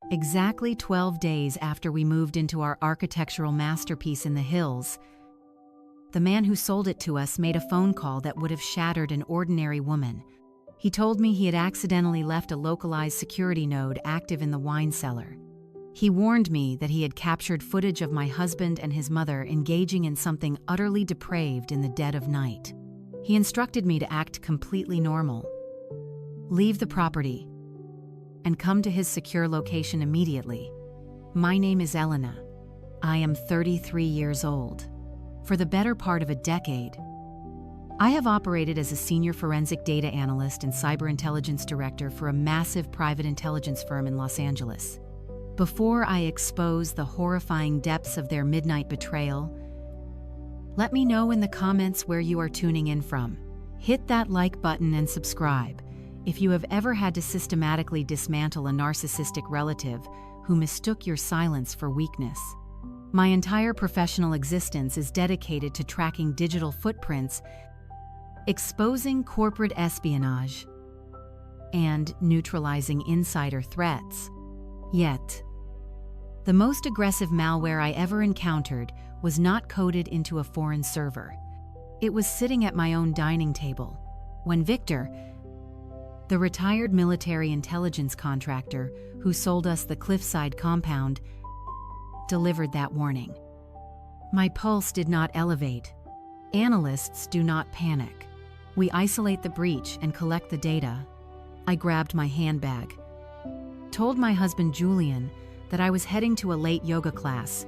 Exactly 12 days after we moved into our architectural masterpiece in the hills, the man who sold it to us made a phone call that would have shattered an ordinary woman. He told me he had accidentally left a localized security node active in the wine cellar. He warned me that he had captured footage of my husband and his mother engaging in something utterly depraved in the dead of night. He instructed me to act completely normal, leave the property, and come to his secure location immediately. My name is Elena. I am 33 years old. For the better part of a decade, I have operated as a senior forensic data analyst and cyber intelligence director for a massive private intelligence firm in Los Angeles. Before I expose the horrifying depths of their midnight betrayal, let me know in the comments where you are tuning in from. Hit that like button and subscribe if you have ever had to systematically dismantle a narcissistic relative who mistook your silence for weakness. My entire professional existence is dedicated to tracking digital footprints, exposing corporate espionage, and neutralizing insider threats. Yet, the most aggressive malware I ever encountered was not coded into a foreign server. It was sitting at my own dining table when Victor, the retired military intelligence contractor who sold us the Cliffside compound, delivered that warning. My pulse did not elevate. Analysts do not panic. We isolate the breach and collect the data. I grabbed my handbag, told my husband Julian that I was heading to a late yoga class,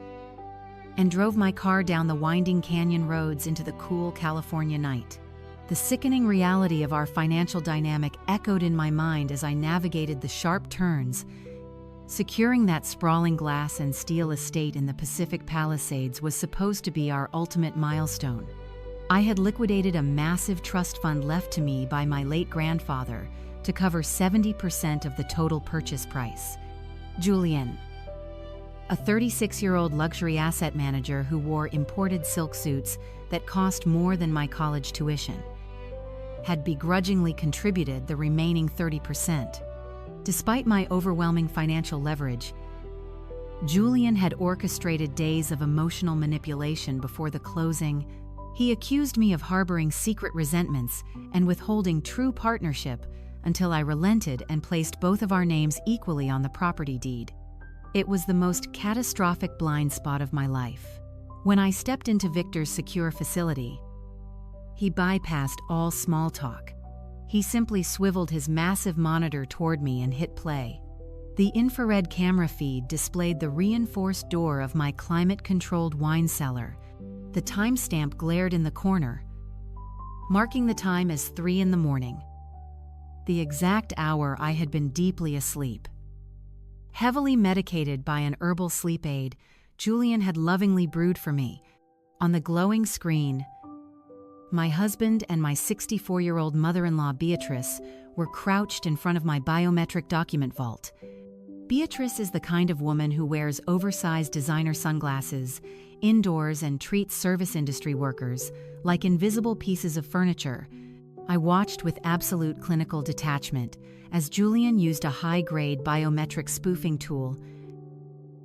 and drove my car down the winding canyon roads into the cool California night. The sickening reality of our financial dynamic echoed in my mind as I navigated the sharp turns. Securing that sprawling glass and steel estate in the Pacific Palisades was supposed to be our ultimate milestone. I had liquidated a massive trust fund left to me by my late grandfather to cover 70% of the total purchase price. Julian, a 36-year-old luxury asset manager who wore imported silk suits that cost more than my college tuition, had begrudgingly contributed the remaining 30%. Despite my overwhelming financial leverage, Julian had orchestrated days of emotional manipulation before the closing. He accused me of harboring secret resentments and withholding true partnership until I relented and placed both of our names equally on the property deed. It was the most catastrophic blind spot of my life. When I stepped into Victor's secure facility, he bypassed all small talk. He simply swiveled his massive monitor toward me and hit play. The infrared camera feed displayed the reinforced door of my climate-controlled wine cellar. The timestamp glared in the corner, marking the time as 3 in the morning, the exact hour I had been deeply asleep. Heavily medicated by an herbal sleep aid Julian had lovingly brewed for me, on the glowing screen, my husband and my 64-year-old mother-in-law Beatrice were crouched in front of my biometric document vault. Beatrice is the kind of woman who wears oversized designer sunglasses indoors and treats service industry workers like invisible pieces of furniture. I watched with absolute clinical detachment as Julian used a high-grade biometric spoofing tool,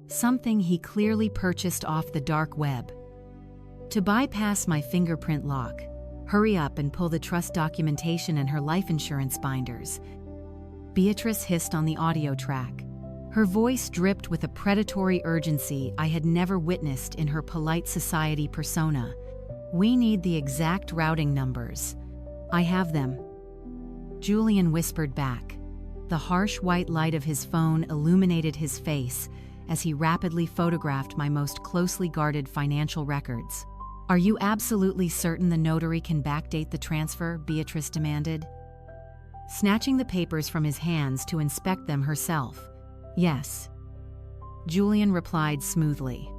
something he clearly purchased off the dark web. To bypass my fingerprint lock, hurry up and pull the trust documentation and her life insurance binders, Beatrice hissed on the audio track. Her voice dripped with a predatory urgency I had never witnessed in her polite society persona. We need the exact routing numbers. I have them, Julian whispered back. The harsh white light of his phone illuminated his face as he rapidly photographed my most closely guarded financial records. Are you absolutely certain the notary can backdate the transfer? Beatrice demanded, snatching the papers from his hands to inspect them herself. Yes, Julian replied smoothly.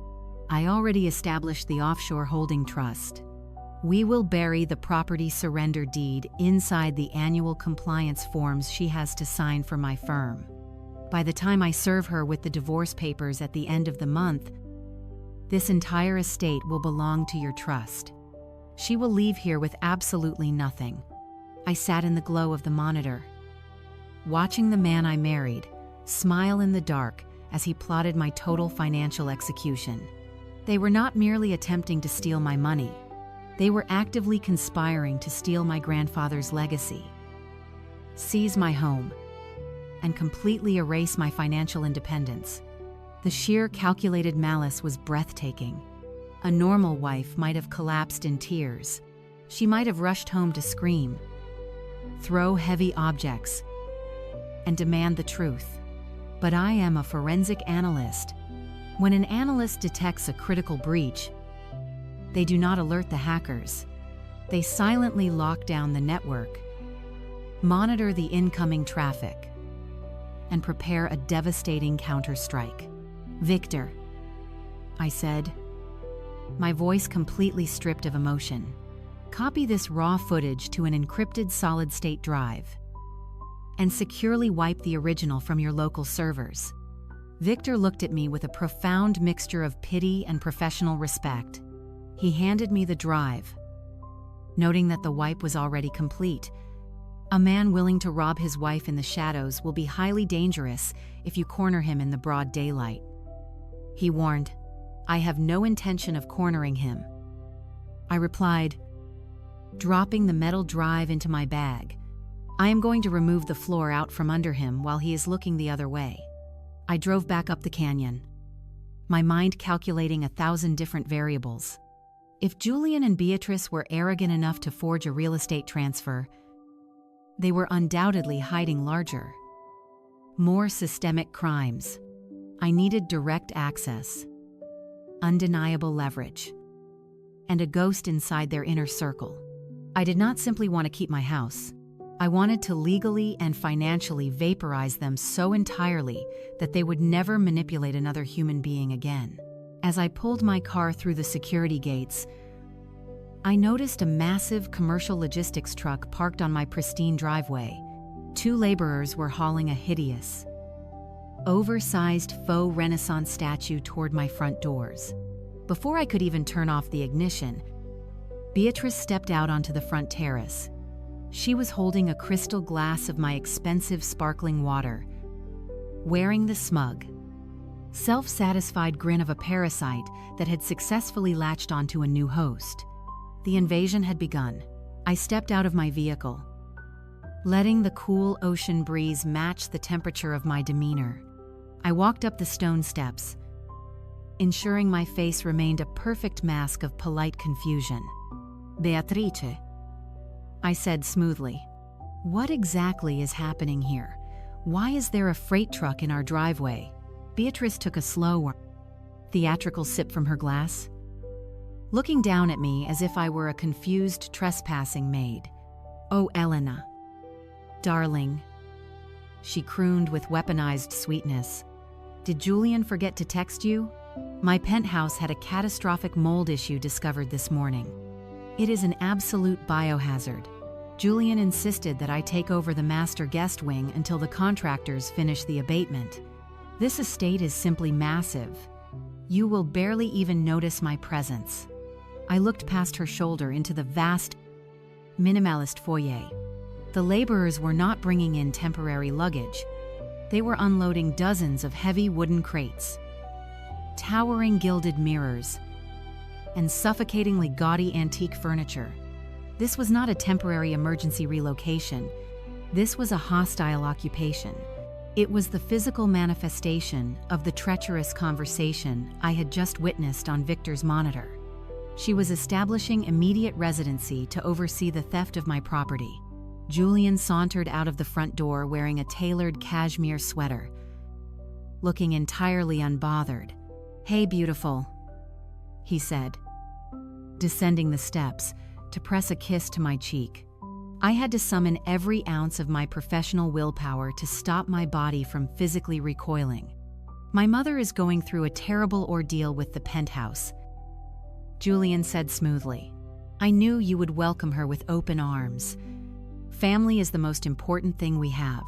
I already established the offshore holding trust. We will bury the property surrender deed inside the annual compliance forms she has to sign for my firm. By the time I serve her with the divorce papers at the end of the month, this entire estate will belong to your trust. She will leave here with absolutely nothing. I sat in the glow of the monitor, watching the man I married smile in the dark as he plotted my total financial execution. They were not merely attempting to steal my money. They were actively conspiring to steal my grandfather's legacy, seize my home, and completely erase my financial independence. The sheer calculated malice was breathtaking. A normal wife might have collapsed in tears. She might have rushed home to scream, throw heavy objects, and demand the truth. But I am a forensic analyst. When an analyst detects a critical breach, they do not alert the hackers. They silently lock down the network, monitor the incoming traffic, and prepare a devastating counter-strike. "Victor," I said, my voice completely stripped of emotion. "Copy this raw footage to an encrypted solid-state drive and securely wipe the original from your local servers." Victor looked at me with a profound mixture of pity and professional respect. He handed me the drive, noting that the wipe was already complete. "A man willing to rob his wife in the shadows will be highly dangerous if you corner him in the broad daylight," he warned. "I have no intention of cornering him," I replied, dropping the metal drive into my bag. "I am going to remove the floor out from under him while he is looking the other way." I drove back up the canyon, my mind calculating 1,000 different variables. If Julian and Beatrice were arrogant enough to forge a real estate transfer, they were undoubtedly hiding larger, more systemic crimes. I needed direct access, undeniable leverage, and a ghost inside their inner circle. I did not simply want to keep my house. I wanted to legally and financially vaporize them so entirely that they would never manipulate another human being again. As I pulled my car through the security gates, I noticed a massive commercial logistics truck parked on my pristine driveway. 2 laborers were hauling a hideous, oversized faux Renaissance statue toward my front doors. Before I could even turn off the ignition, Beatrice stepped out onto the front terrace. She was holding a crystal glass of my expensive sparkling water, wearing the smug, self-satisfied grin of a parasite that had successfully latched onto a new host. The invasion had begun. I stepped out of my vehicle, letting the cool ocean breeze match the temperature of my demeanor. I walked up the stone steps, ensuring my face remained a perfect mask of polite confusion. "Beatrice," I said smoothly, "what exactly is happening here? Why is there a freight truck in our driveway?" Beatrice took a slow, theatrical sip from her glass, looking down at me as if I were a confused trespassing maid. "Oh, Elena, darling," she crooned with weaponized sweetness. "Did Julian forget to text you? My penthouse had a catastrophic mold issue discovered this morning. It is an absolute biohazard. Julian insisted that I take over the master guest wing until the contractors finish the abatement. This estate is simply massive. You will barely even notice my presence." I looked past her shoulder into the vast, minimalist foyer. The laborers were not bringing in temporary luggage. They were unloading dozens of heavy wooden crates, towering gilded mirrors, and suffocatingly gaudy antique furniture. This was not a temporary emergency relocation. This was a hostile occupation. It was the physical manifestation of the treacherous conversation I had just witnessed on Victor's monitor. She was establishing immediate residency to oversee the theft of my property. Julian sauntered out of the front door wearing a tailored cashmere sweater, looking entirely unbothered. "Hey, beautiful," he said, descending the steps to press a kiss to my cheek. I had to summon every ounce of my professional willpower to stop my body from physically recoiling. "My mother is going through a terrible ordeal with the penthouse," Julian said smoothly. "I knew you would welcome her with open arms. Family is the most important thing we have."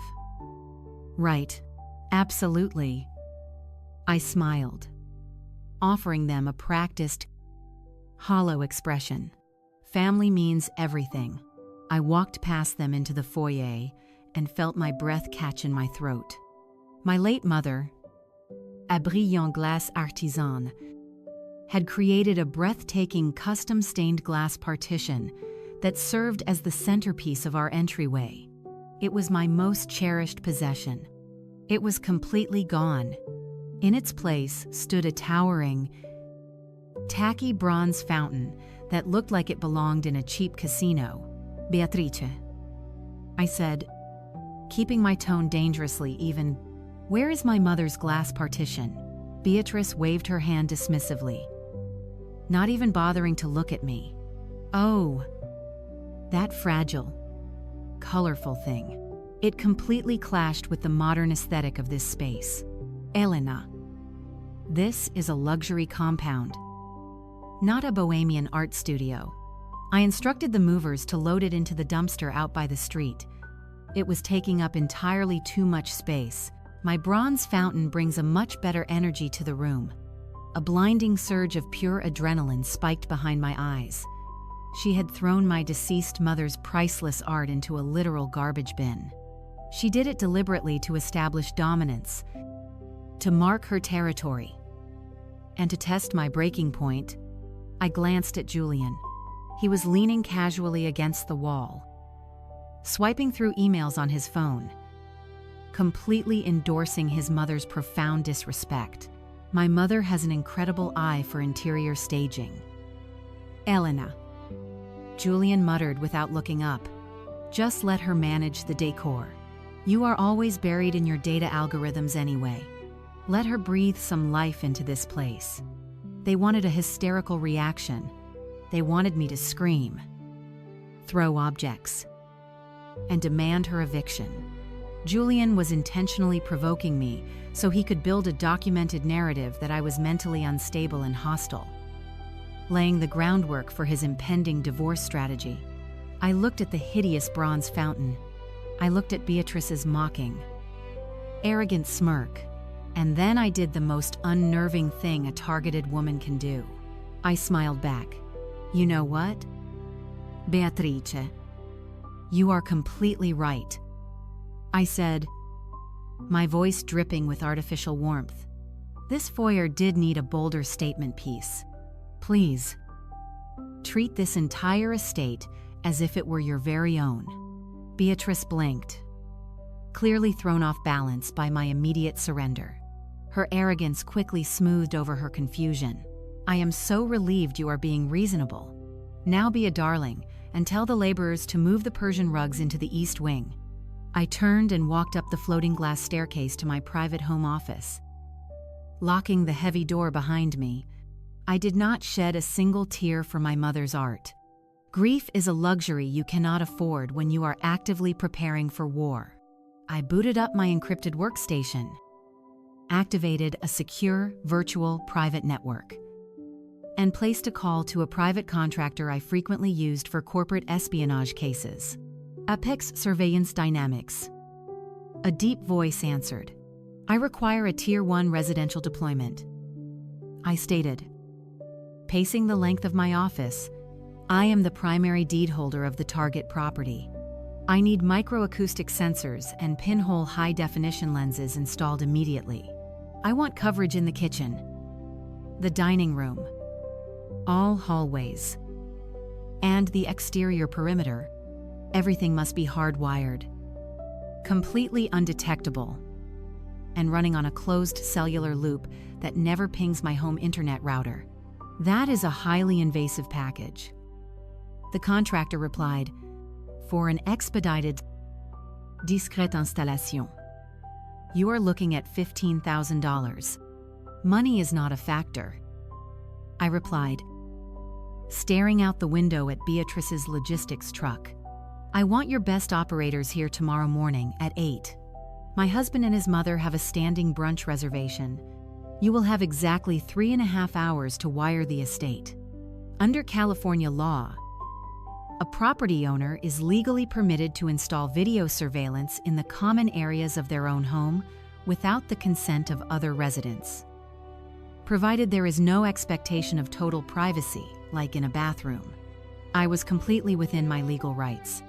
"Right. Absolutely." I smiled, offering them a practiced, hollow expression. "Family means everything." I walked past them into the foyer and felt my breath catch in my throat. My late mother, à brillant glace artisan, had created a breathtaking custom-stained glass partition that served as the centerpiece of our entryway. It was my most cherished possession. It was completely gone. In its place stood a towering, tacky bronze fountain that looked like it belonged in a cheap casino. Beatrice, I said, keeping my tone dangerously even. Where is my mother's glass partition? Beatrice waved her hand dismissively, not even bothering to look at me. Oh, that fragile, colorful thing. It completely clashed with the modern aesthetic of this space. Elena, this is a luxury compound, not a bohemian art studio. I instructed the movers to load it into the dumpster out by the street. It was taking up entirely too much space. My bronze fountain brings a much better energy to the room. A blinding surge of pure adrenaline spiked behind my eyes. She had thrown my deceased mother's priceless art into a literal garbage bin. She did it deliberately to establish dominance, to mark her territory. And to test my breaking point, I glanced at Julian. He was leaning casually against the wall, swiping through emails on his phone, completely endorsing his mother's profound disrespect. My mother has an incredible eye for interior staging. Elena, Julian muttered without looking up. Just let her manage the decor. You are always buried in your data algorithms anyway. Let her breathe some life into this place. They wanted a hysterical reaction. They wanted me to scream, throw objects, and demand her eviction. Julian was intentionally provoking me so he could build a documented narrative that I was mentally unstable and hostile, laying the groundwork for his impending divorce strategy. I looked at the hideous bronze fountain. I looked at Beatrice's mocking, arrogant smirk, and then I did the most unnerving thing a targeted woman can do. I smiled back. You know what, Beatrice? You are completely right, I said, my voice dripping with artificial warmth. This foyer did need a bolder statement piece. Please, treat this entire estate as if it were your very own. Beatrice blinked, clearly thrown off balance by my immediate surrender. Her arrogance quickly smoothed over her confusion. I am so relieved you are being reasonable. Now be a darling and tell the laborers to move the Persian rugs into the east wing. I turned and walked up the floating glass staircase to my private home office. Locking the heavy door behind me, I did not shed a single tear for my mother's art. Grief is a luxury you cannot afford when you are actively preparing for war. I booted up my encrypted workstation, activated a secure, virtual, private network, and placed a call to a private contractor I frequently used for corporate espionage cases. Apex Surveillance Dynamics. A deep voice answered. I require a Tier 1 residential deployment, I stated. Pacing the length of my office, I am the primary deed holder of the target property. I need microacoustic sensors and pinhole high-definition lenses installed immediately. I want coverage in the kitchen, the dining room, all hallways, and the exterior perimeter. Everything must be hardwired, completely undetectable, and running on a closed cellular loop that never pings my home internet router. That is a highly invasive package. The contractor replied, for an expedited, discrète installation, you are looking at $15,000. Money is not a factor, I replied, staring out the window at Beatrice's logistics truck. I want your best operators here tomorrow morning at 8. My husband and his mother have a standing brunch reservation. You will have exactly 3.5 hours to wire the estate. Under California law, a property owner is legally permitted to install video surveillance in the common areas of their own home without the consent of other residents, provided there is no expectation of total privacy, like in a bathroom. I was completely within my legal rights.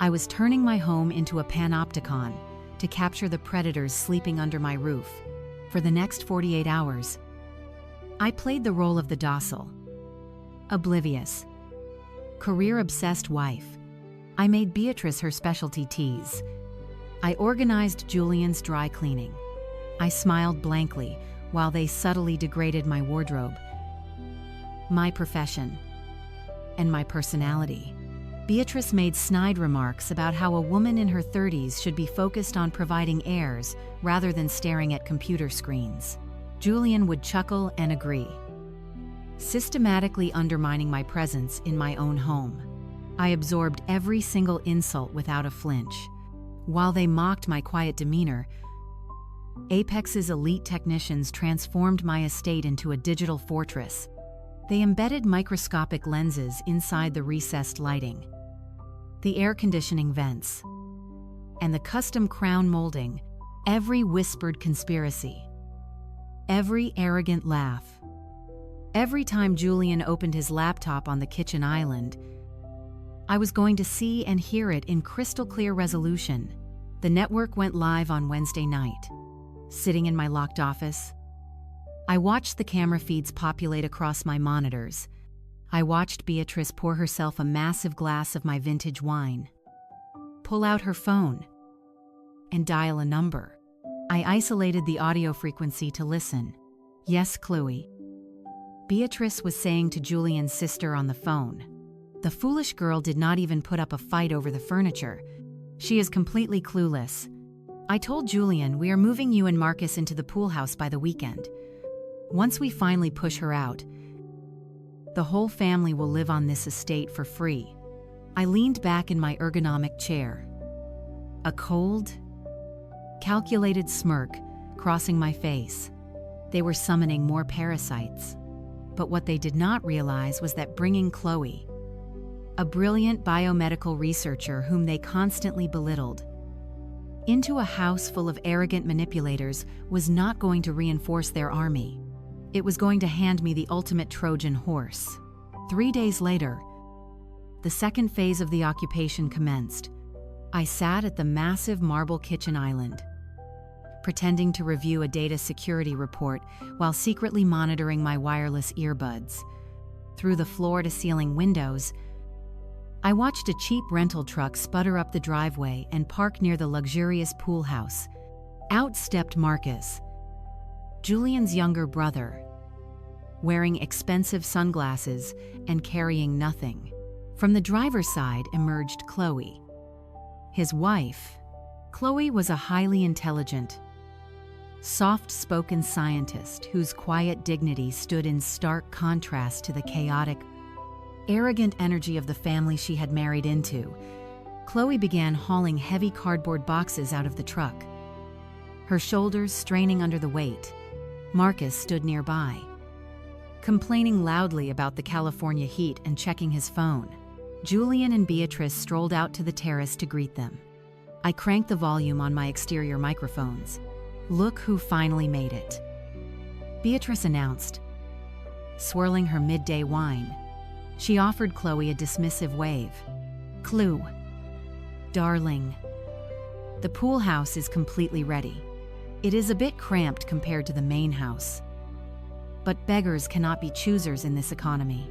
I was turning my home into a panopticon to capture the predators sleeping under my roof. For the next 48 hours, I played the role of the docile, oblivious, career-obsessed wife. I made Beatrice her specialty teas. I organized Julian's dry cleaning. I smiled blankly while they subtly degraded my wardrobe, my profession, and my personality. Beatrice made snide remarks about how a woman in her 30s should be focused on providing heirs rather than staring at computer screens. Julian would chuckle and agree, systematically undermining my presence in my own home. I absorbed every single insult without a flinch. While they mocked my quiet demeanor, Apex's elite technicians transformed my estate into a digital fortress. They embedded microscopic lenses inside the recessed lighting, the air conditioning vents, and the custom crown molding. Every whispered conspiracy, every arrogant laugh, every time Julian opened his laptop on the kitchen island, I was going to see and hear it in crystal clear resolution. The network went live on Wednesday night. Sitting in my locked office, I watched the camera feeds populate across my monitors. I watched Beatrice pour herself a massive glass of my vintage wine, pull out her phone, and dial a number. I isolated the audio frequency to listen. "Yes, Chloe," Beatrice was saying to Julian's sister on the phone. The foolish girl did not even put up a fight over the furniture. She is completely clueless. "I told Julian we are moving you and Marcus into the pool house by the weekend. Once we finally push her out, the whole family will live on this estate for free." I leaned back in my ergonomic chair, a cold, calculated smirk crossing my face. They were summoning more parasites. But what they did not realize was that bringing Chloe, a brilliant biomedical researcher whom they constantly belittled, into a house full of arrogant manipulators was not going to reinforce their army. It was going to hand me the ultimate Trojan horse. 3 days later, the second phase of the occupation commenced. I sat at the massive marble kitchen island, pretending to review a data security report while secretly monitoring my wireless earbuds. Through the floor-to-ceiling windows, I watched a cheap rental truck sputter up the driveway and park near the luxurious pool house. Out stepped Marcus, Julian's younger brother, wearing expensive sunglasses and carrying nothing. From the driver's side emerged Chloe, his wife. Chloe was a highly intelligent, soft-spoken scientist whose quiet dignity stood in stark contrast to the chaotic, arrogant energy of the family she had married into. Chloe began hauling heavy cardboard boxes out of the truck, her shoulders straining under the weight. Marcus stood nearby, complaining loudly about the California heat and checking his phone. Julian and Beatrice strolled out to the terrace to greet them. I cranked the volume on my exterior microphones. "Look who finally made it," Beatrice announced, swirling her midday wine. She offered Chloe a dismissive wave. "Clue, darling, the pool house is completely ready. It is a bit cramped compared to the main house, but beggars cannot be choosers in this economy."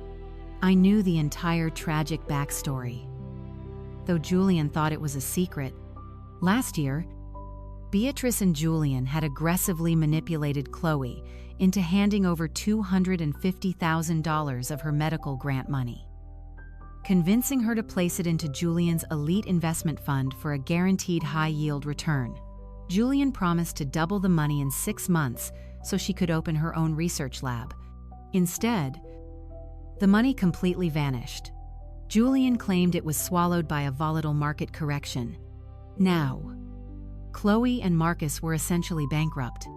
I knew the entire tragic backstory, though Julian thought it was a secret. Last year, Beatrice and Julian had aggressively manipulated Chloe into handing over $250,000 of her medical grant money, convincing her to place it into Julian's elite investment fund for a guaranteed high-yield return. Julian promised to double the money in 6 months so she could open her own research lab. Instead, the money completely vanished. Julian claimed it was swallowed by a volatile market correction. Now, Chloe and Marcus were essentially bankrupt,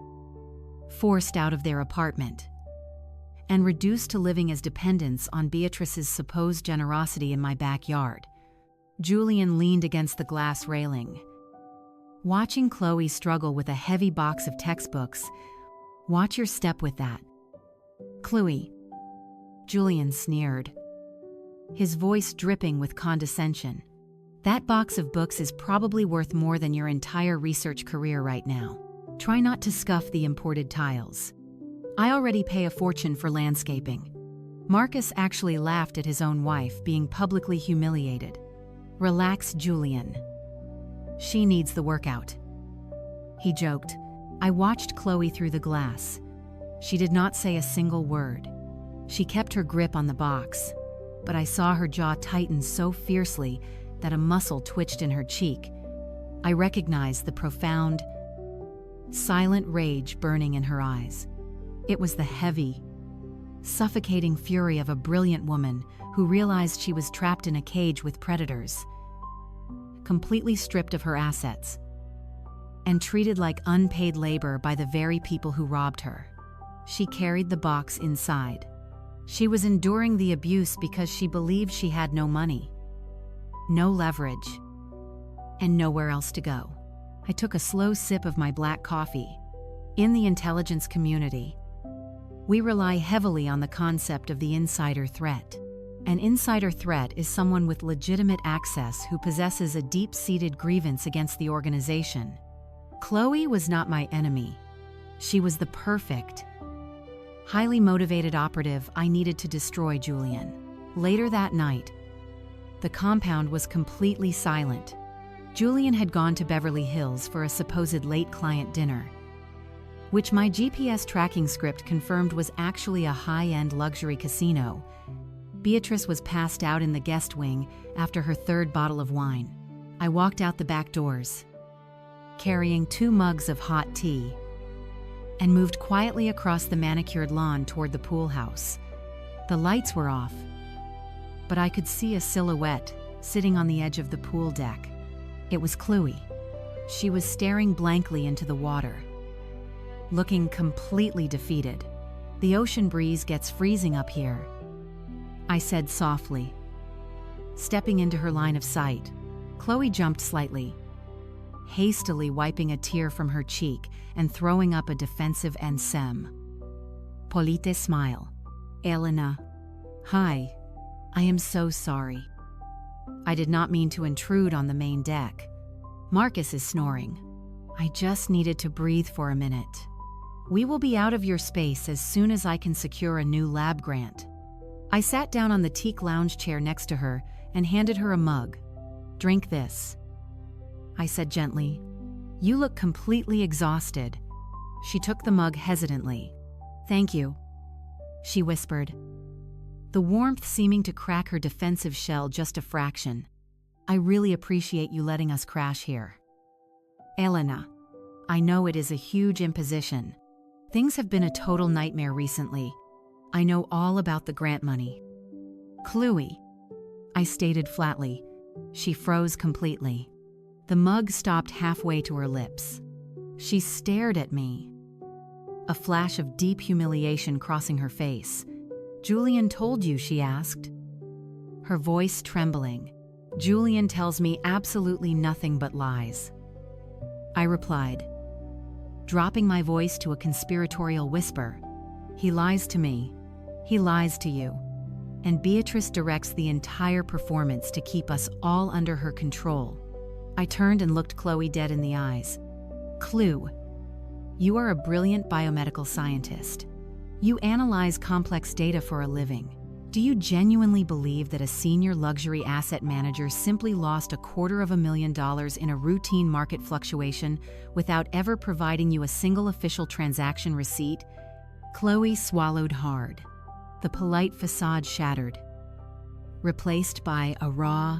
forced out of their apartment, and reduced to living as dependents on Beatrice's supposed generosity in my backyard. Julian leaned against the glass railing, watching Chloe struggle with a heavy box of textbooks. "Watch your step with that, Chloe," Julian sneered, his voice dripping with condescension. "That box of books is probably worth more than your entire research career right now." Try not to scuff the imported tiles. I already pay a fortune for landscaping. Marcus actually laughed at his own wife being publicly humiliated. Relax, Julian. She needs the workout. He joked. I watched Chloe through the glass. She did not say a single word. She kept her grip on the box, but I saw her jaw tighten so fiercely that a muscle twitched in her cheek. I recognized the profound, silent rage burning in her eyes. It was the heavy, suffocating fury of a brilliant woman who realized she was trapped in a cage with predators, completely stripped of her assets, and treated like unpaid labor by the very people who robbed her. She carried the box inside. She was enduring the abuse because she believed she had no money, no leverage, and nowhere else to go. I took a slow sip of my black coffee. In the intelligence community, we rely heavily on the concept of the insider threat. An insider threat is someone with legitimate access who possesses a deep-seated grievance against the organization. Chloe was not my enemy. She was the perfect, highly motivated operative I needed to destroy Julian. Later that night, the compound was completely silent. Julian had gone to Beverly Hills for a supposed late client dinner, which my GPS tracking script confirmed was actually a high-end luxury casino. Beatrice was passed out in the guest wing after her third bottle of wine. I walked out the back doors, carrying 2 mugs of hot tea, and moved quietly across the manicured lawn toward the pool house. The lights were off, but I could see a silhouette sitting on the edge of the pool deck. It was Chloe. She was staring blankly into the water, looking completely defeated. The ocean breeze gets freezing up here, I said softly. Stepping into her line of sight, Chloe jumped slightly, hastily wiping a tear from her cheek and throwing up a defensive "Ensem." Polite smile. Elena. Hi. I am so sorry. I did not mean to intrude on the main deck. Marcus is snoring. I just needed to breathe for a minute. We will be out of your space as soon as I can secure a new lab grant. I sat down on the teak lounge chair next to her and handed her a mug. Drink this, I said gently. You look completely exhausted. She took the mug hesitantly. Thank you, she whispered, the warmth seeming to crack her defensive shell just a fraction. I really appreciate you letting us crash here. Elena, I know it is a huge imposition. Things have been a total nightmare recently. I know all about the grant money. Chloe, I stated flatly. She froze completely. The mug stopped halfway to her lips. She stared at me, a flash of deep humiliation crossing her face. Julian told you, she asked, her voice trembling. Julian tells me absolutely nothing but lies, I replied, dropping my voice to a conspiratorial whisper. He lies to me. He lies to you. And Beatrice directs the entire performance to keep us all under her control. I turned and looked Chloe dead in the eyes. Chloe, you are a brilliant biomedical scientist. You analyze complex data for a living. Do you genuinely believe that a senior luxury asset manager simply lost $250,000 in a routine market fluctuation without ever providing you a single official transaction receipt? Chloe swallowed hard. The polite facade shattered, replaced by a raw,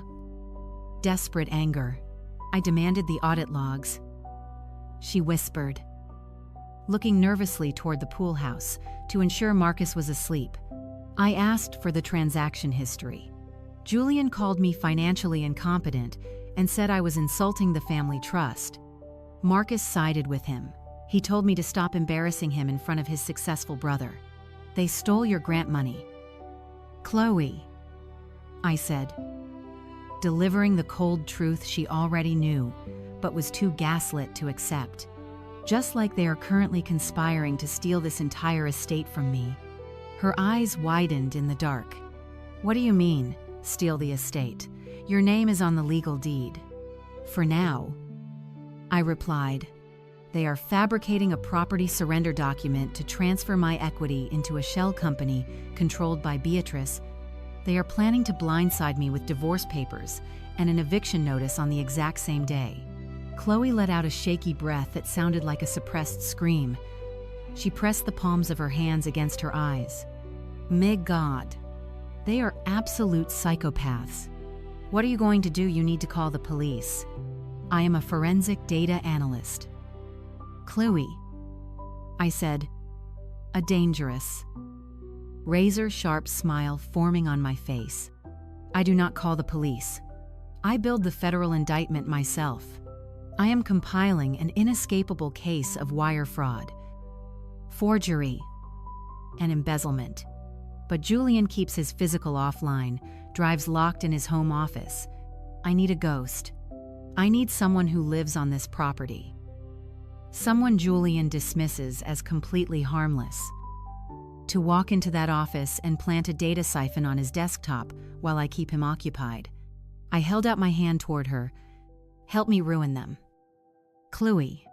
desperate anger. I demanded the audit logs, she whispered, looking nervously toward the pool house to ensure Marcus was asleep. I asked for the transaction history. Julian called me financially incompetent and said I was insulting the family trust. Marcus sided with him. He told me to stop embarrassing him in front of his successful brother. They stole your grant money. Chloe, I said, delivering the cold truth she already knew, but was too gaslit to accept. Just like they are currently conspiring to steal this entire estate from me. Her eyes widened in the dark. What do you mean, steal the estate? Your name is on the legal deed. For now, I replied, They are fabricating a property surrender document to transfer my equity into a shell company controlled by Beatrice. They are planning to blindside me with divorce papers and an eviction notice on the exact same day. Chloe let out a shaky breath that sounded like a suppressed scream. She pressed the palms of her hands against her eyes. My God, they are absolute psychopaths. What are you going to do? You need to call the police. I am a forensic data analyst. Chloe, I said, a dangerous, razor-sharp smile forming on my face. I do not call the police. I build the federal indictment myself. I am compiling an inescapable case of wire fraud, forgery, and embezzlement. But Julian keeps his physical offline, drives locked in his home office. I need a ghost. I need someone who lives on this property. Someone Julian dismisses as completely harmless. To walk into that office and plant a data siphon on his desktop while I keep him occupied. I held out my hand toward her. Help me ruin them. Chloe,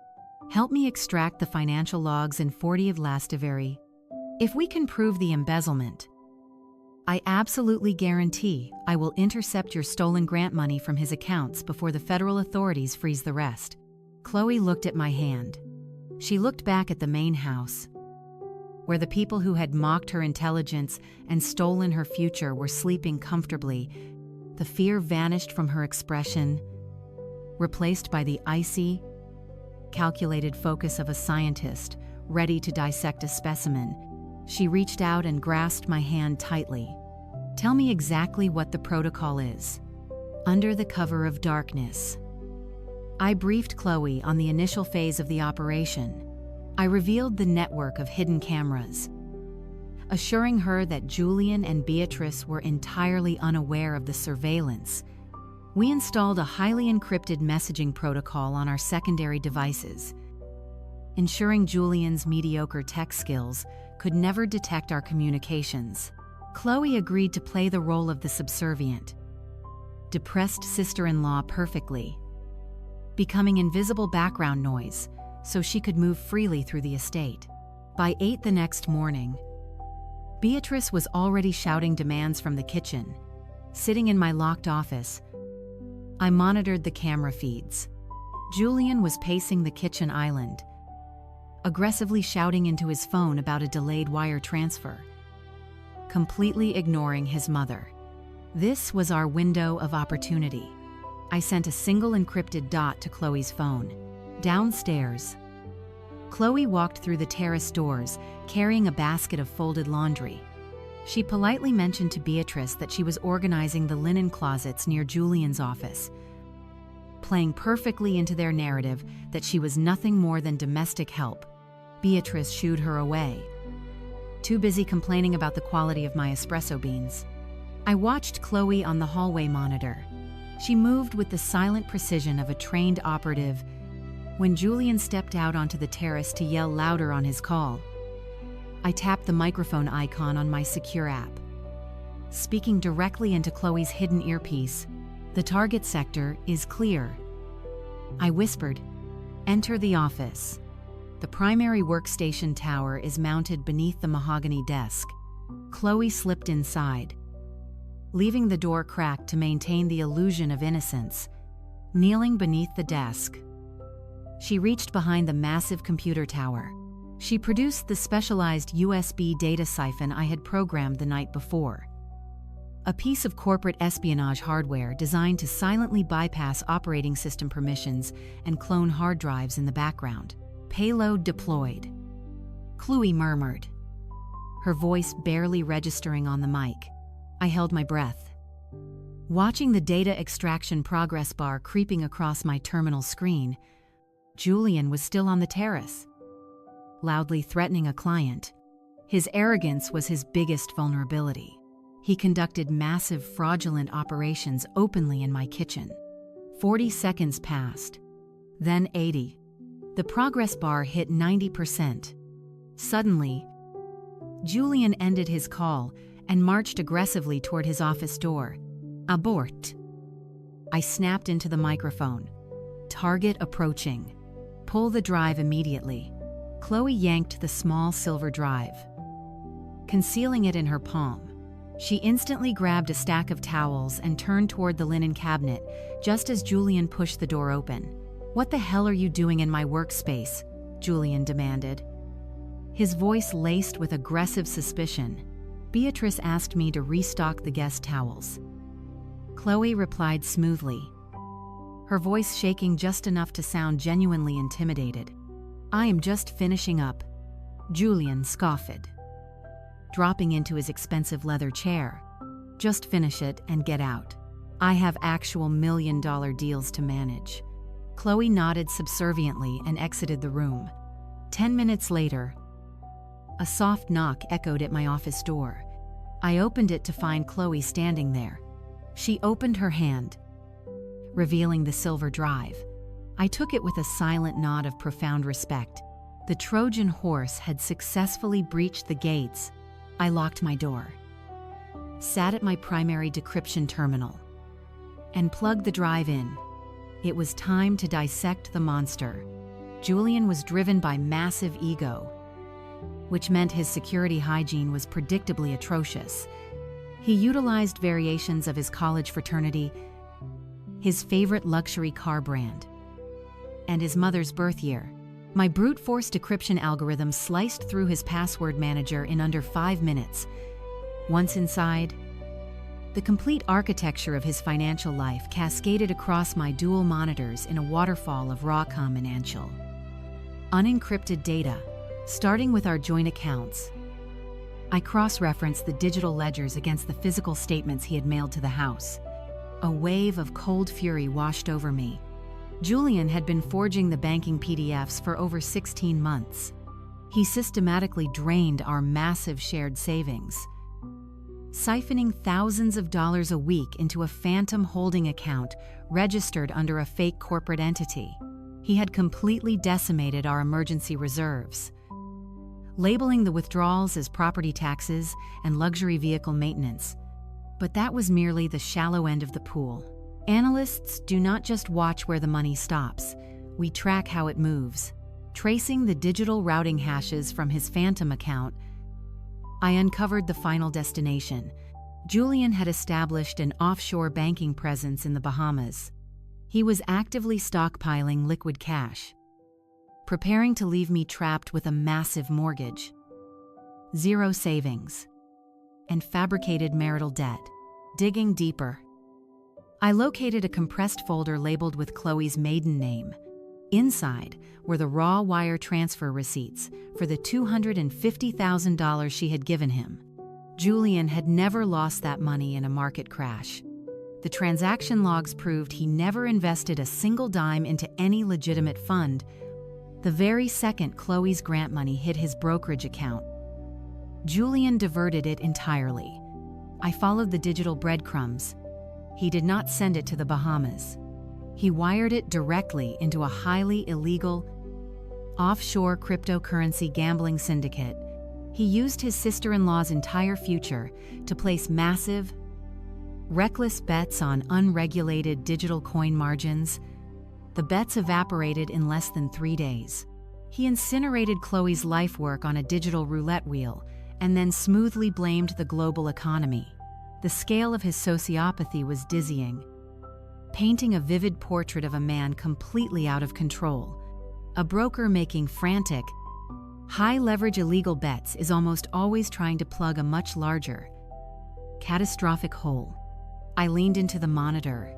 help me extract the financial logs in 40 of Lastaveri. If we can prove the embezzlement, I absolutely guarantee I will intercept your stolen grant money from his accounts before the federal authorities freeze the rest. Chloe looked at my hand. She looked back at the main house, where the people who had mocked her intelligence and stolen her future were sleeping comfortably. The fear vanished from her expression, replaced by the icy, calculated focus of a scientist ready to dissect a specimen. She reached out and grasped my hand tightly. Tell me exactly what the protocol is. Under the cover of darkness. I briefed Chloe on the initial phase of the operation. I revealed the network of hidden cameras, assuring her that Julian and Beatrice were entirely unaware of the surveillance. We installed a highly encrypted messaging protocol on our secondary devices, ensuring Julian's mediocre tech skills could never detect our communications. Chloe agreed to play the role of the subservient, depressed sister-in-law perfectly, becoming invisible background noise so she could move freely through the estate. By 8 the next morning, Beatrice was already shouting demands from the kitchen. Sitting in my locked office, I monitored the camera feeds. Julian was pacing the kitchen island, aggressively shouting into his phone about a delayed wire transfer, completely ignoring his mother. This was our window of opportunity. I sent a single encrypted dot to Chloe's phone. Downstairs, Chloe walked through the terrace doors, carrying a basket of folded laundry. She politely mentioned to Beatrice that she was organizing the linen closets near Julian's office, playing perfectly into their narrative that she was nothing more than domestic help. Beatrice shooed her away, too busy complaining about the quality of my espresso beans. I watched Chloe on the hallway monitor. She moved with the silent precision of a trained operative. When Julian stepped out onto the terrace to yell louder on his call, I tapped the microphone icon on my secure app. Speaking directly into Chloe's hidden earpiece, "The target sector is clear." I whispered, "Enter the office. The primary workstation tower is mounted beneath the mahogany desk." Chloe slipped inside, leaving the door cracked to maintain the illusion of innocence. Kneeling beneath the desk, she reached behind the massive computer tower. She produced the specialized USB data siphon I had programmed the night before, a piece of corporate espionage hardware designed to silently bypass operating system permissions and clone hard drives in the background. Payload deployed, Chloe murmured, her voice barely registering on the mic. I held my breath, watching the data extraction progress bar creeping across my terminal screen. Julian was still on the terrace, loudly threatening a client. His arrogance was his biggest vulnerability. He conducted massive fraudulent operations openly in my kitchen. 40 seconds passed, then 80. The progress bar hit 90%. Suddenly, Julian ended his call and marched aggressively toward his office door. Abort. I snapped into the microphone. Target approaching. Pull the drive immediately. Chloe yanked the small silver drive, concealing it in her palm. She instantly grabbed a stack of towels and turned toward the linen cabinet, just as Julian pushed the door open. "What the hell are you doing in my workspace?" Julian demanded, his voice laced with aggressive suspicion. "Beatrice asked me to restock the guest towels." Chloe replied smoothly, her voice shaking just enough to sound genuinely intimidated. "I am just finishing up." Julian scoffed, dropping into his expensive leather chair. "Just finish it and get out. I have actual million-dollar deals to manage." Chloe nodded subserviently and exited the room. 10 minutes later, a soft knock echoed at my office door. I opened it to find Chloe standing there. She opened her hand, revealing the silver drive. I took it with a silent nod of profound respect. The Trojan horse had successfully breached the gates. I locked my door, sat at my primary decryption terminal, and plugged the drive in. It was time to dissect the monster. Julian was driven by massive ego, which meant his security hygiene was predictably atrocious. He utilized variations of his college fraternity, his favorite luxury car brand, and his mother's birth year. My brute force decryption algorithm sliced through his password manager in under 5 minutes. Once inside, the complete architecture of his financial life cascaded across my dual monitors in a waterfall of raw financial, unencrypted data, starting with our joint accounts. I cross-referenced the digital ledgers against the physical statements he had mailed to the house. A wave of cold fury washed over me. Julian had been forging the banking PDFs for over 16 months. He systematically drained our massive shared savings, siphoning thousands of dollars a week into a phantom holding account registered under a fake corporate entity. He had completely decimated our emergency reserves, labeling the withdrawals as property taxes and luxury vehicle maintenance. But that was merely the shallow end of the pool. Analysts do not just watch where the money stops. We track how it moves. Tracing the digital routing hashes from his phantom account, I uncovered the final destination. Julian had established an offshore banking presence in the Bahamas. He was actively stockpiling liquid cash, preparing to leave me trapped with a massive mortgage, zero savings, and fabricated marital debt. Digging deeper, I located a compressed folder labeled with Chloe's maiden name. Inside were the raw wire transfer receipts for the $250,000 she had given him. Julian had never lost that money in a market crash. The transaction logs proved he never invested a single dime into any legitimate fund. The very second Chloe's grant money hit his brokerage account, Julian diverted it entirely. I followed the digital breadcrumbs. He did not send it to the Bahamas. He wired it directly into a highly illegal, offshore cryptocurrency gambling syndicate. He used his sister-in-law's entire future to place massive, reckless bets on unregulated digital coin margins. The bets evaporated in less than 3 days. He incinerated Chloe's life work on a digital roulette wheel and then smoothly blamed the global economy. The scale of his sociopathy was dizzying, painting a vivid portrait of a man completely out of control. A broker making frantic, high-leverage illegal bets is almost always trying to plug a much larger, catastrophic hole. I leaned into the monitor,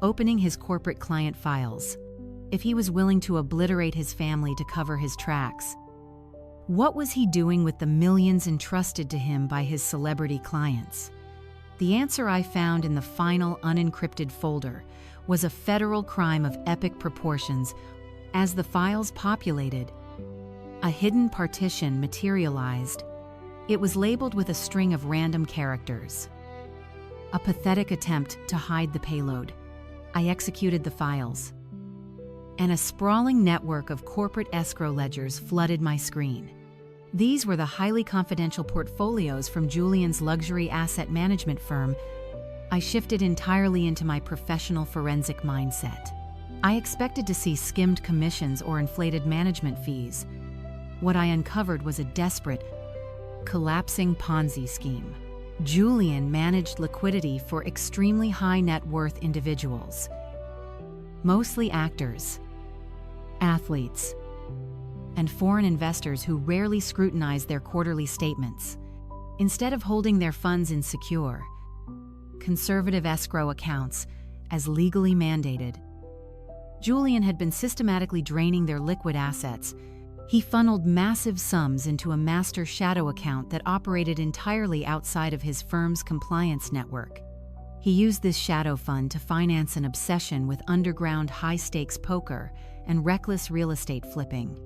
opening his corporate client files. If he was willing to obliterate his family to cover his tracks, what was he doing with the millions entrusted to him by his celebrity clients? The answer I found in the final unencrypted folder was a federal crime of epic proportions. As the files populated, a hidden partition materialized. It was labeled with a string of random characters, a pathetic attempt to hide the payload. I executed the files, and a sprawling network of corporate escrow ledgers flooded my screen. These were the highly confidential portfolios from Julian's luxury asset management firm. I shifted entirely into my professional forensic mindset. I expected to see skimmed commissions or inflated management fees. What I uncovered was a desperate, collapsing Ponzi scheme. Julian managed liquidity for extremely high net worth individuals, mostly actors, athletes, and foreign investors who rarely scrutinize their quarterly statements. Instead of holding their funds in secure, conservative escrow accounts as legally mandated, Julian had been systematically draining their liquid assets. He funneled massive sums into a master shadow account that operated entirely outside of his firm's compliance network. He used this shadow fund to finance an obsession with underground high-stakes poker and reckless real estate flipping.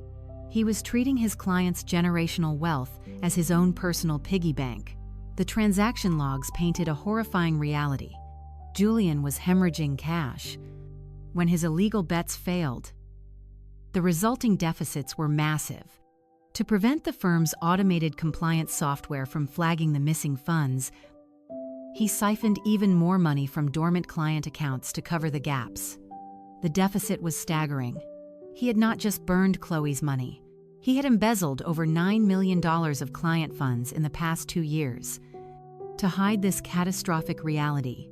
He was treating his clients' generational wealth as his own personal piggy bank. The transaction logs painted a horrifying reality. Julian was hemorrhaging cash. When his illegal bets failed, the resulting deficits were massive. To prevent the firm's automated compliance software from flagging the missing funds, he siphoned even more money from dormant client accounts to cover the gaps. The deficit was staggering. He had not just burned Chloe's money. He had embezzled over $9 million of client funds in the past 2 years. To hide this catastrophic reality,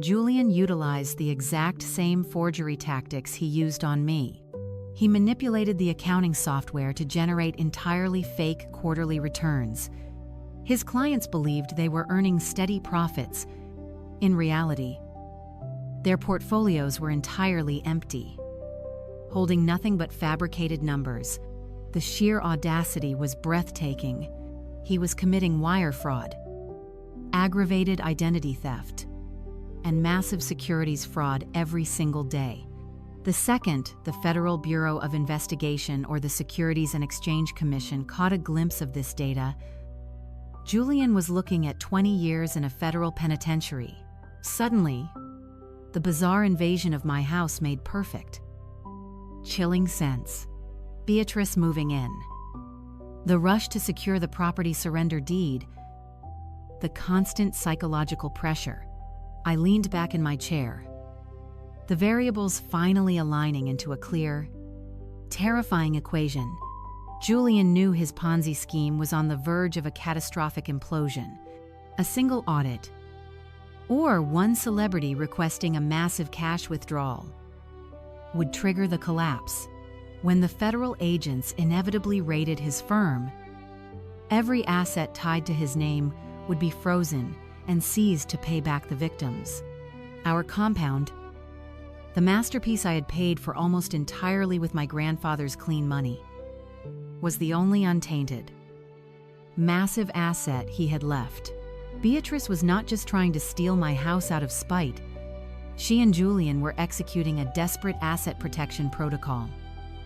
Julian utilized the exact same forgery tactics he used on me. He manipulated the accounting software to generate entirely fake quarterly returns. His clients believed they were earning steady profits. In reality, their portfolios were entirely empty, holding nothing but fabricated numbers. The sheer audacity was breathtaking. He was committing wire fraud, aggravated identity theft, and massive securities fraud every single day. The second the Federal Bureau of Investigation or the Securities and Exchange Commission caught a glimpse of this data, Julian was looking at 20 years in a federal penitentiary. Suddenly, the bizarre invasion of my house made perfect, chilling sense. Beatrice moving in, the rush to secure the property surrender deed, the constant psychological pressure. I leaned back in my chair, the variables finally aligning into a clear, terrifying equation. Julian knew his Ponzi scheme was on the verge of a catastrophic implosion. A single audit, or one celebrity requesting a massive cash withdrawal, would trigger the collapse. When the federal agents inevitably raided his firm, every asset tied to his name would be frozen and seized to pay back the victims. Our compound, the masterpiece I had paid for almost entirely with my grandfather's clean money, was the only untainted, massive asset he had left. Beatrice was not just trying to steal my house out of spite. She and Julian were executing a desperate asset protection protocol.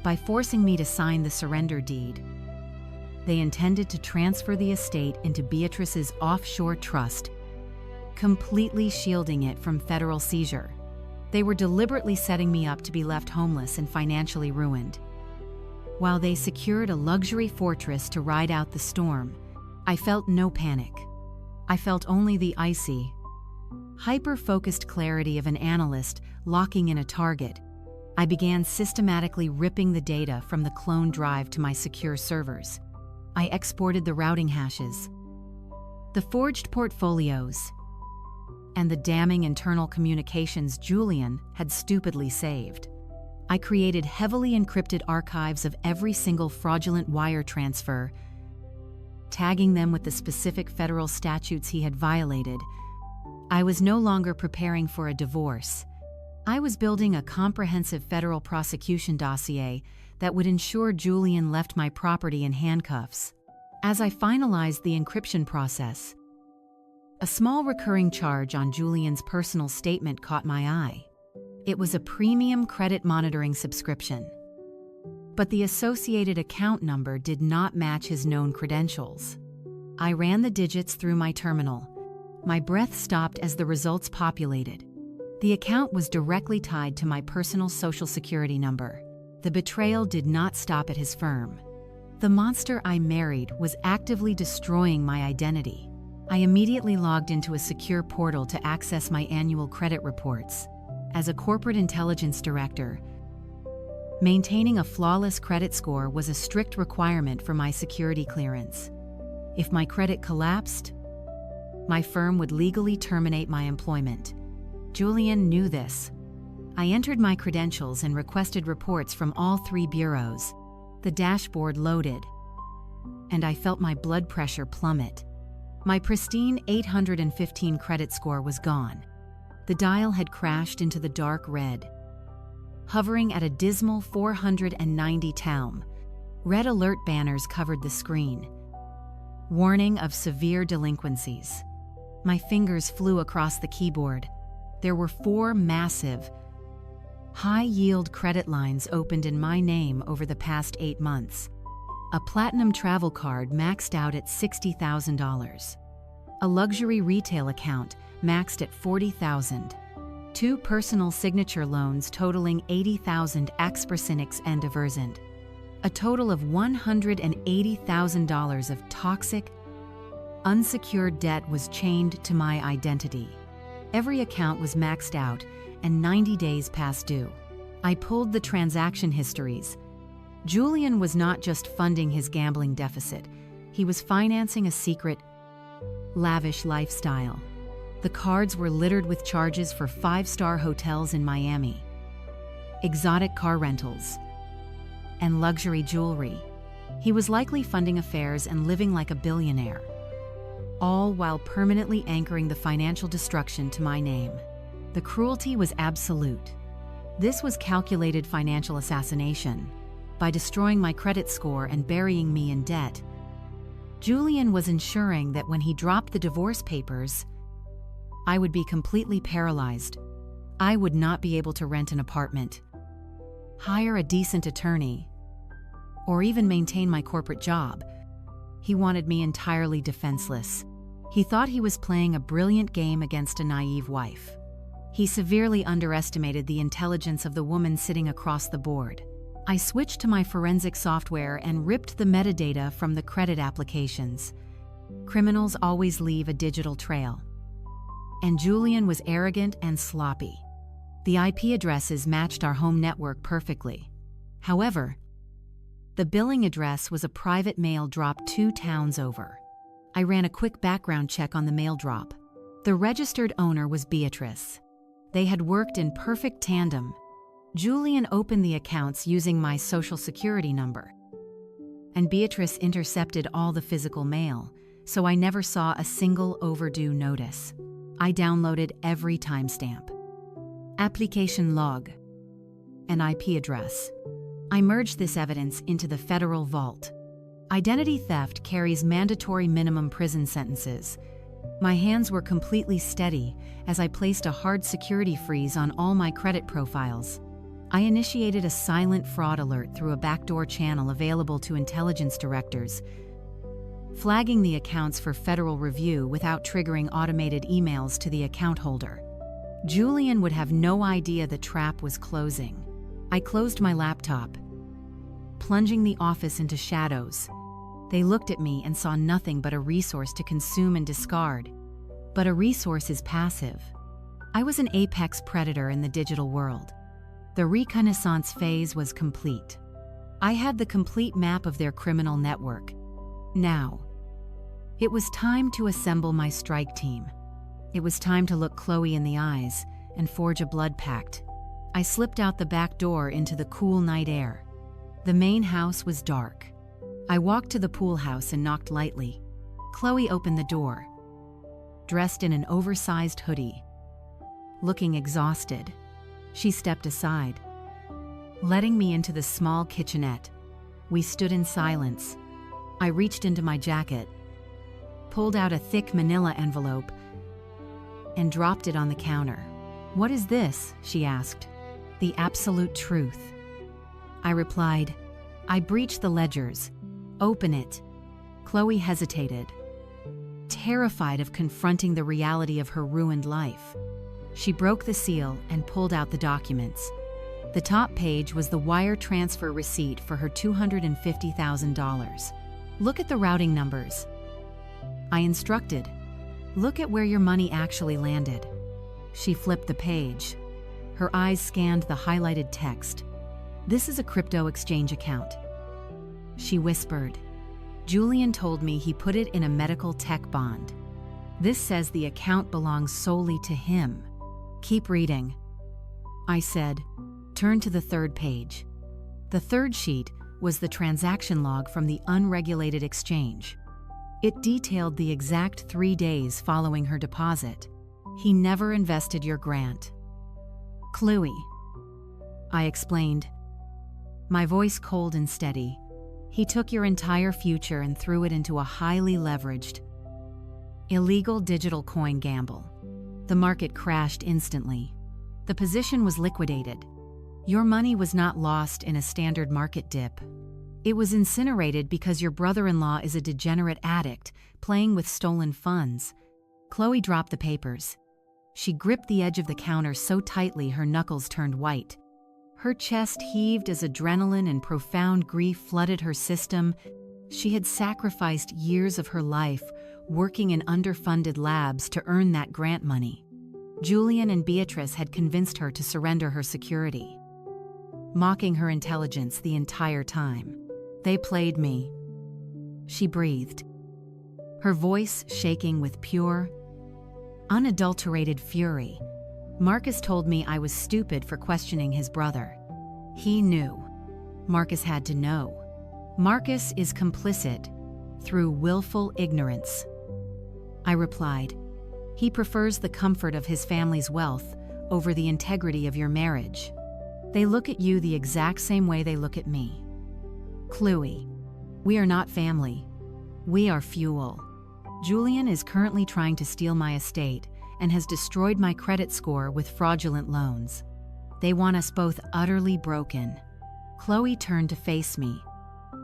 By forcing me to sign the surrender deed, they intended to transfer the estate into Beatrice's offshore trust, completely shielding it from federal seizure. They were deliberately setting me up to be left homeless and financially ruined. While they secured a luxury fortress to ride out the storm, I felt no panic. I felt only the icy, hyper-focused clarity of an analyst locking in a target. I began systematically ripping the data from the clone drive to my secure servers. I exported the routing hashes, the forged portfolios, and the damning internal communications Julian had stupidly saved. I created heavily encrypted archives of every single fraudulent wire transfer, tagging them with the specific federal statutes he had violated. I was no longer preparing for a divorce. I was building a comprehensive federal prosecution dossier that would ensure Julian left my property in handcuffs. As I finalized the encryption process, a small recurring charge on Julian's personal statement caught my eye. It was a premium credit monitoring subscription, but the associated account number did not match his known credentials. I ran the digits through my terminal. My breath stopped as the results populated. The account was directly tied to my personal Social Security number. The betrayal did not stop at his firm. The monster I married was actively destroying my identity. I immediately logged into a secure portal to access my annual credit reports. As a corporate intelligence director, maintaining a flawless credit score was a strict requirement for my security clearance. If my credit collapsed, my firm would legally terminate my employment. Julian knew this. I entered my credentials and requested reports from all 3 bureaus. The dashboard loaded, and I felt my blood pressure plummet. My pristine 815 credit score was gone. The dial had crashed into the dark red, hovering at a dismal 490 TALM. Red alert banners covered the screen. Warning of severe delinquencies. My fingers flew across the keyboard. There were 4 massive, high-yield credit lines opened in my name over the past 8 months. A platinum travel card maxed out at $60,000. A luxury retail account maxed at $40,000. 2 personal signature loans totaling $80,000 ex-Persinix and Diversend. A total of $180,000 of toxic, unsecured debt was chained to my identity. Every account was maxed out and 90 days past due. I pulled the transaction histories. Julian was not just funding his gambling deficit, he was financing a secret, lavish lifestyle. The cards were littered with charges for 5-star hotels in Miami, exotic car rentals, and luxury jewelry. He was likely funding affairs and living like a billionaire, all while permanently anchoring the financial destruction to my name. The cruelty was absolute. This was calculated financial assassination. By destroying my credit score and burying me in debt, Julian was ensuring that when he dropped the divorce papers, I would be completely paralyzed. I would not be able to rent an apartment, hire a decent attorney, or even maintain my corporate job. He wanted me entirely defenseless. He thought he was playing a brilliant game against a naive wife. He severely underestimated the intelligence of the woman sitting across the board. I switched to my forensic software and ripped the metadata from the credit applications. Criminals always leave a digital trail. And Julian was arrogant and sloppy. The IP addresses matched our home network perfectly. However, the billing address was a private mail drop 2 towns over. I ran a quick background check on the mail drop. The registered owner was Beatrice. They had worked in perfect tandem. Julian opened the accounts using my social security number, and Beatrice intercepted all the physical mail, so I never saw a single overdue notice. I downloaded every timestamp, application log, and IP address. I merged this evidence into the federal vault. Identity theft carries mandatory minimum prison sentences. My hands were completely steady as I placed a hard security freeze on all my credit profiles. I initiated a silent fraud alert through a backdoor channel available to intelligence directors, flagging the accounts for federal review without triggering automated emails to the account holder. Julian would have no idea the trap was closing. I closed my laptop, plunging the office into shadows. They looked at me and saw nothing but a resource to consume and discard. But a resource is passive. I was an apex predator in the digital world. The reconnaissance phase was complete. I had the complete map of their criminal network. Now, it was time to assemble my strike team. It was time to look Chloe in the eyes and forge a blood pact. I slipped out the back door into the cool night air. The main house was dark. I walked to the pool house and knocked lightly. Chloe opened the door, dressed in an oversized hoodie. Looking exhausted, she stepped aside, letting me into the small kitchenette. We stood in silence. I reached into my jacket, pulled out a thick manila envelope, and dropped it on the counter. "What is this?" she asked. "The absolute truth." I replied, "I breached the ledgers. Open it." Chloe hesitated, terrified of confronting the reality of her ruined life. She broke the seal and pulled out the documents. The top page was the wire transfer receipt for her $250,000. "Look at the routing numbers," I instructed. "Look at where your money actually landed." She flipped the page. Her eyes scanned the highlighted text. "This is a crypto exchange account." She whispered. "Julian told me he put it in a medical tech bond. This says the account belongs solely to him. Keep reading." I said, "Turn to the third page." The third sheet was the transaction log from the unregulated exchange. It detailed the exact 3 days following her deposit. "He never invested your grant." "Chloe," I explained, my voice cold and steady, "he took your entire future and threw it into a highly leveraged, illegal digital coin gamble." The market crashed instantly. The position was liquidated. Your money was not lost in a standard market dip. It was incinerated because your brother-in-law is a degenerate addict playing with stolen funds. Chloe dropped the papers. She gripped the edge of the counter so tightly her knuckles turned white. Her chest heaved as adrenaline and profound grief flooded her system. She had sacrificed years of her life working in underfunded labs to earn that grant money. Julian and Beatrice had convinced her to surrender her security, mocking her intelligence the entire time. "They played me," she breathed, her voice shaking with pure, unadulterated fury. "Marcus told me I was stupid for questioning his brother. He knew. Marcus had to know. Marcus is complicit through willful ignorance." I replied, "He prefers the comfort of his family's wealth over the integrity of your marriage. They look at you the exact same way they look at me. Chloe, we are not family. We are fuel. Julian is currently trying to steal my estate and has destroyed my credit score with fraudulent loans. They want us both utterly broken." Chloe turned to face me.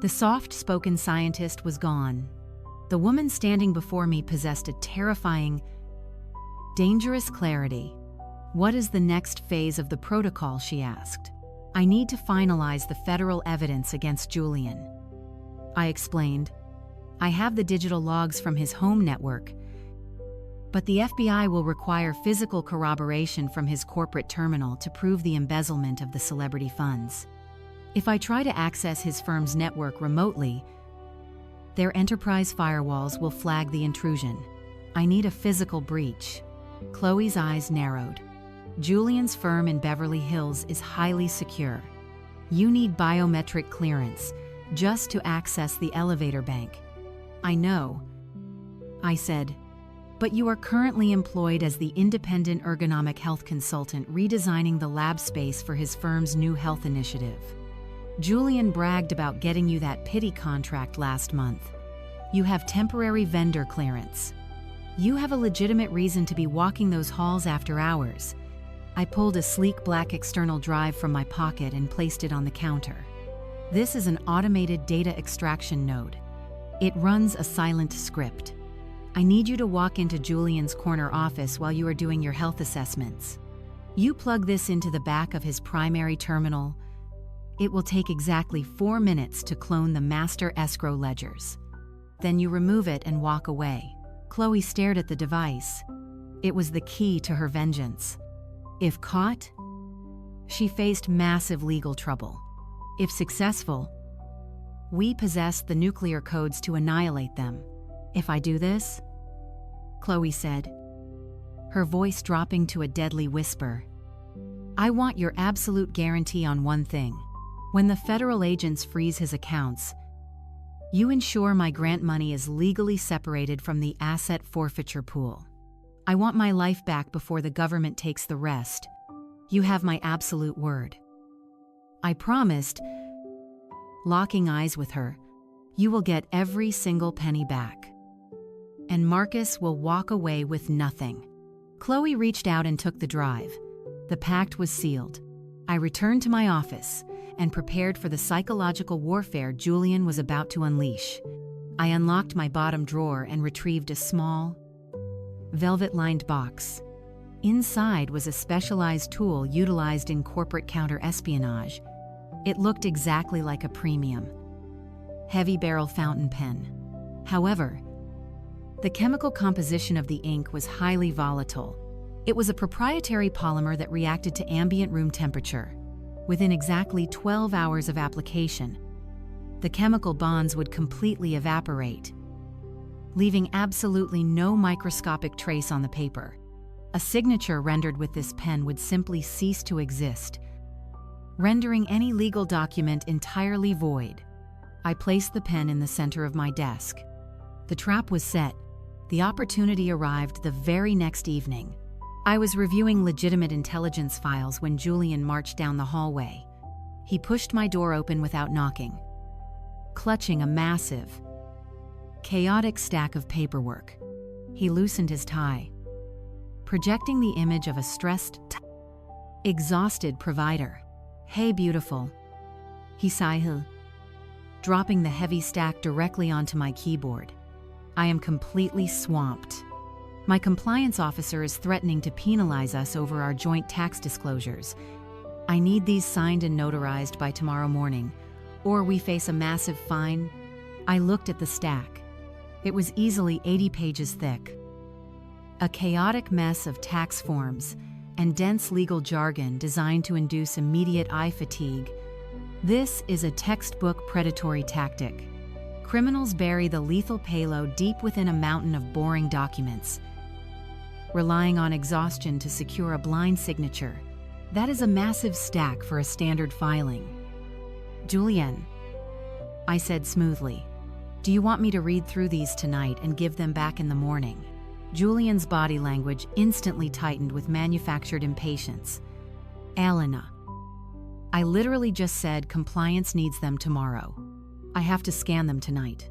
The soft-spoken scientist was gone. The woman standing before me possessed a terrifying, dangerous clarity. "What is the next phase of the protocol?" she asked. "I need to finalize the federal evidence against Julian." I explained, "I have the digital logs from his home network, but the FBI will require physical corroboration from his corporate terminal to prove the embezzlement of the celebrity funds. If I try to access his firm's network remotely, their enterprise firewalls will flag the intrusion. I need a physical breach." Chloe's eyes narrowed. "Julian's firm in Beverly Hills is highly secure. You need biometric clearance just to access the elevator bank." "I know," I said, "but you are currently employed as the independent ergonomic health consultant redesigning the lab space for his firm's new health initiative. Julian bragged about getting you that pity contract last month. You have temporary vendor clearance. You have a legitimate reason to be walking those halls after hours." I pulled a sleek black external drive from my pocket and placed it on the counter. "This is an automated data extraction node. It runs a silent script. I need you to walk into Julian's corner office while you are doing your health assessments. You plug this into the back of his primary terminal. It will take exactly 4 minutes to clone the master escrow ledgers. Then you remove it and walk away." Chloe stared at the device. It was the key to her vengeance. If caught, she faced massive legal trouble. If successful, we possessed the nuclear codes to annihilate them. "If I do this," Chloe said, her voice dropping to a deadly whisper, "I want your absolute guarantee on one thing. When the federal agents freeze his accounts, you ensure my grant money is legally separated from the asset forfeiture pool. I want my life back before the government takes the rest. You have my absolute word." I promised, locking eyes with her, "You will get every single penny back. And Marcus will walk away with nothing." Chloe reached out and took the drive. The pact was sealed. I returned to my office and prepared for the psychological warfare Julian was about to unleash. I unlocked my bottom drawer and retrieved a small, velvet-lined box. Inside was a specialized tool utilized in corporate counter-espionage. It looked exactly like a premium, heavy-barrel fountain pen. However, the chemical composition of the ink was highly volatile. It was a proprietary polymer that reacted to ambient room temperature. Within exactly 12 hours of application, the chemical bonds would completely evaporate, leaving absolutely no microscopic trace on the paper. A signature rendered with this pen would simply cease to exist, rendering any legal document entirely void. I placed the pen in the center of my desk. The trap was set. The opportunity arrived the very next evening. I was reviewing legitimate intelligence files when Julian marched down the hallway. He pushed my door open without knocking, clutching a massive, chaotic stack of paperwork. He loosened his tie, projecting the image of a stressed, exhausted provider. "Hey, beautiful," he sighed, dropping the heavy stack directly onto my keyboard. "I am completely swamped. My compliance officer is threatening to penalize us over our joint tax disclosures. I need these signed and notarized by tomorrow morning, or we face a massive fine." I looked at the stack. It was easily 80 pages thick. A chaotic mess of tax forms and dense legal jargon designed to induce immediate eye fatigue. This is a textbook predatory tactic. Criminals bury the lethal payload deep within a mountain of boring documents, relying on exhaustion to secure a blind signature. That is a massive stack for a standard filing. "Julian," I said smoothly, "do you want me to read through these tonight and give them back in the morning?" Julian's body language instantly tightened with manufactured impatience. "Elena, I literally just said compliance needs them tomorrow. I have to scan them tonight.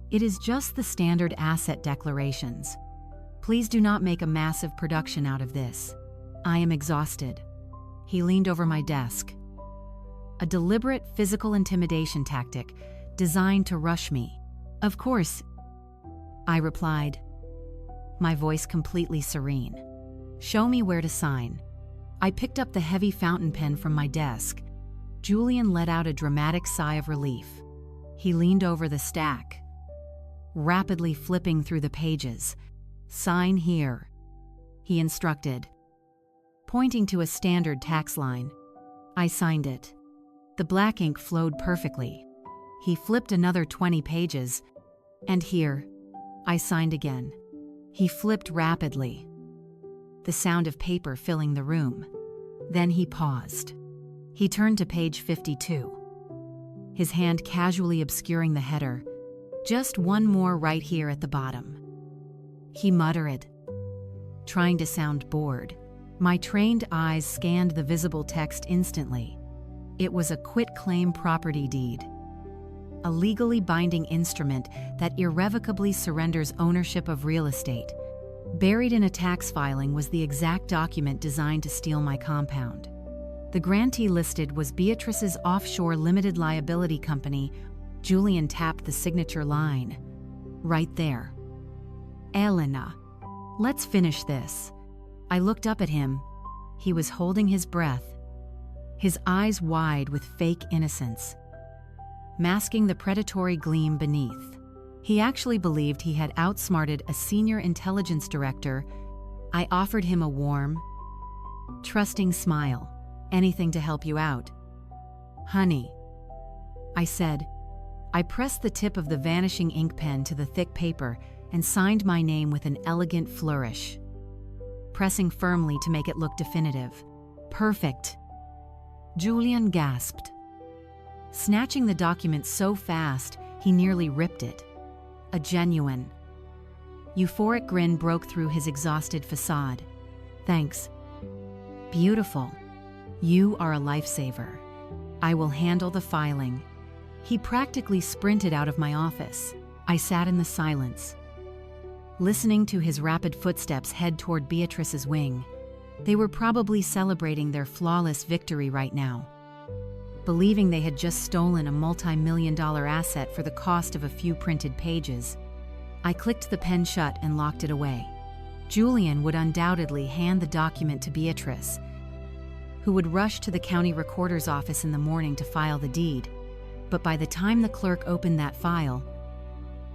It is just the standard asset declarations. Please do not make a massive production out of this. I am exhausted." He leaned over my desk. A deliberate physical intimidation tactic designed to rush me. "Of course," I replied, my voice completely serene. "Show me where to sign." I picked up the heavy fountain pen from my desk. Julian let out a dramatic sigh of relief. He leaned over the stack, rapidly flipping through the pages. "Sign here," he instructed, pointing to a standard tax line. I signed it. The black ink flowed perfectly. He flipped another 20 pages, and here, I signed again. He flipped rapidly, the sound of paper filling the room. Then he paused. He turned to page 52, his hand casually obscuring the header. "Just one more right here at the bottom," he muttered, trying to sound bored. My trained eyes scanned the visible text instantly. It was a quitclaim property deed, a legally binding instrument that irrevocably surrenders ownership of real estate. Buried in a tax filing was the exact document designed to steal my compound. The grantee listed was Beatrice's offshore limited liability company. Julian tapped the signature line. "Right there. Elena, let's finish this." I looked up at him. He was holding his breath, his eyes wide with fake innocence, masking the predatory gleam beneath. He actually believed he had outsmarted a senior intelligence director. I offered him a warm, trusting smile. "Anything to help you out, honey," I said. I pressed the tip of the vanishing ink pen to the thick paper and signed my name with an elegant flourish, pressing firmly to make it look definitive. "Perfect," Julian gasped, snatching the document so fast he nearly ripped it. A genuine, euphoric grin broke through his exhausted facade. "Thanks. Beautiful. You are a lifesaver. I will handle the filing." He practically sprinted out of my office. I sat in the silence, listening to his rapid footsteps head toward Beatrice's wing. They were probably celebrating their flawless victory right now, believing they had just stolen a multi-million-dollar asset for the cost of a few printed pages. I clicked the pen shut and locked it away. Julian would undoubtedly hand the document to Beatrice, who would rush to the county recorder's office in the morning to file the deed. But by the time the clerk opened that file,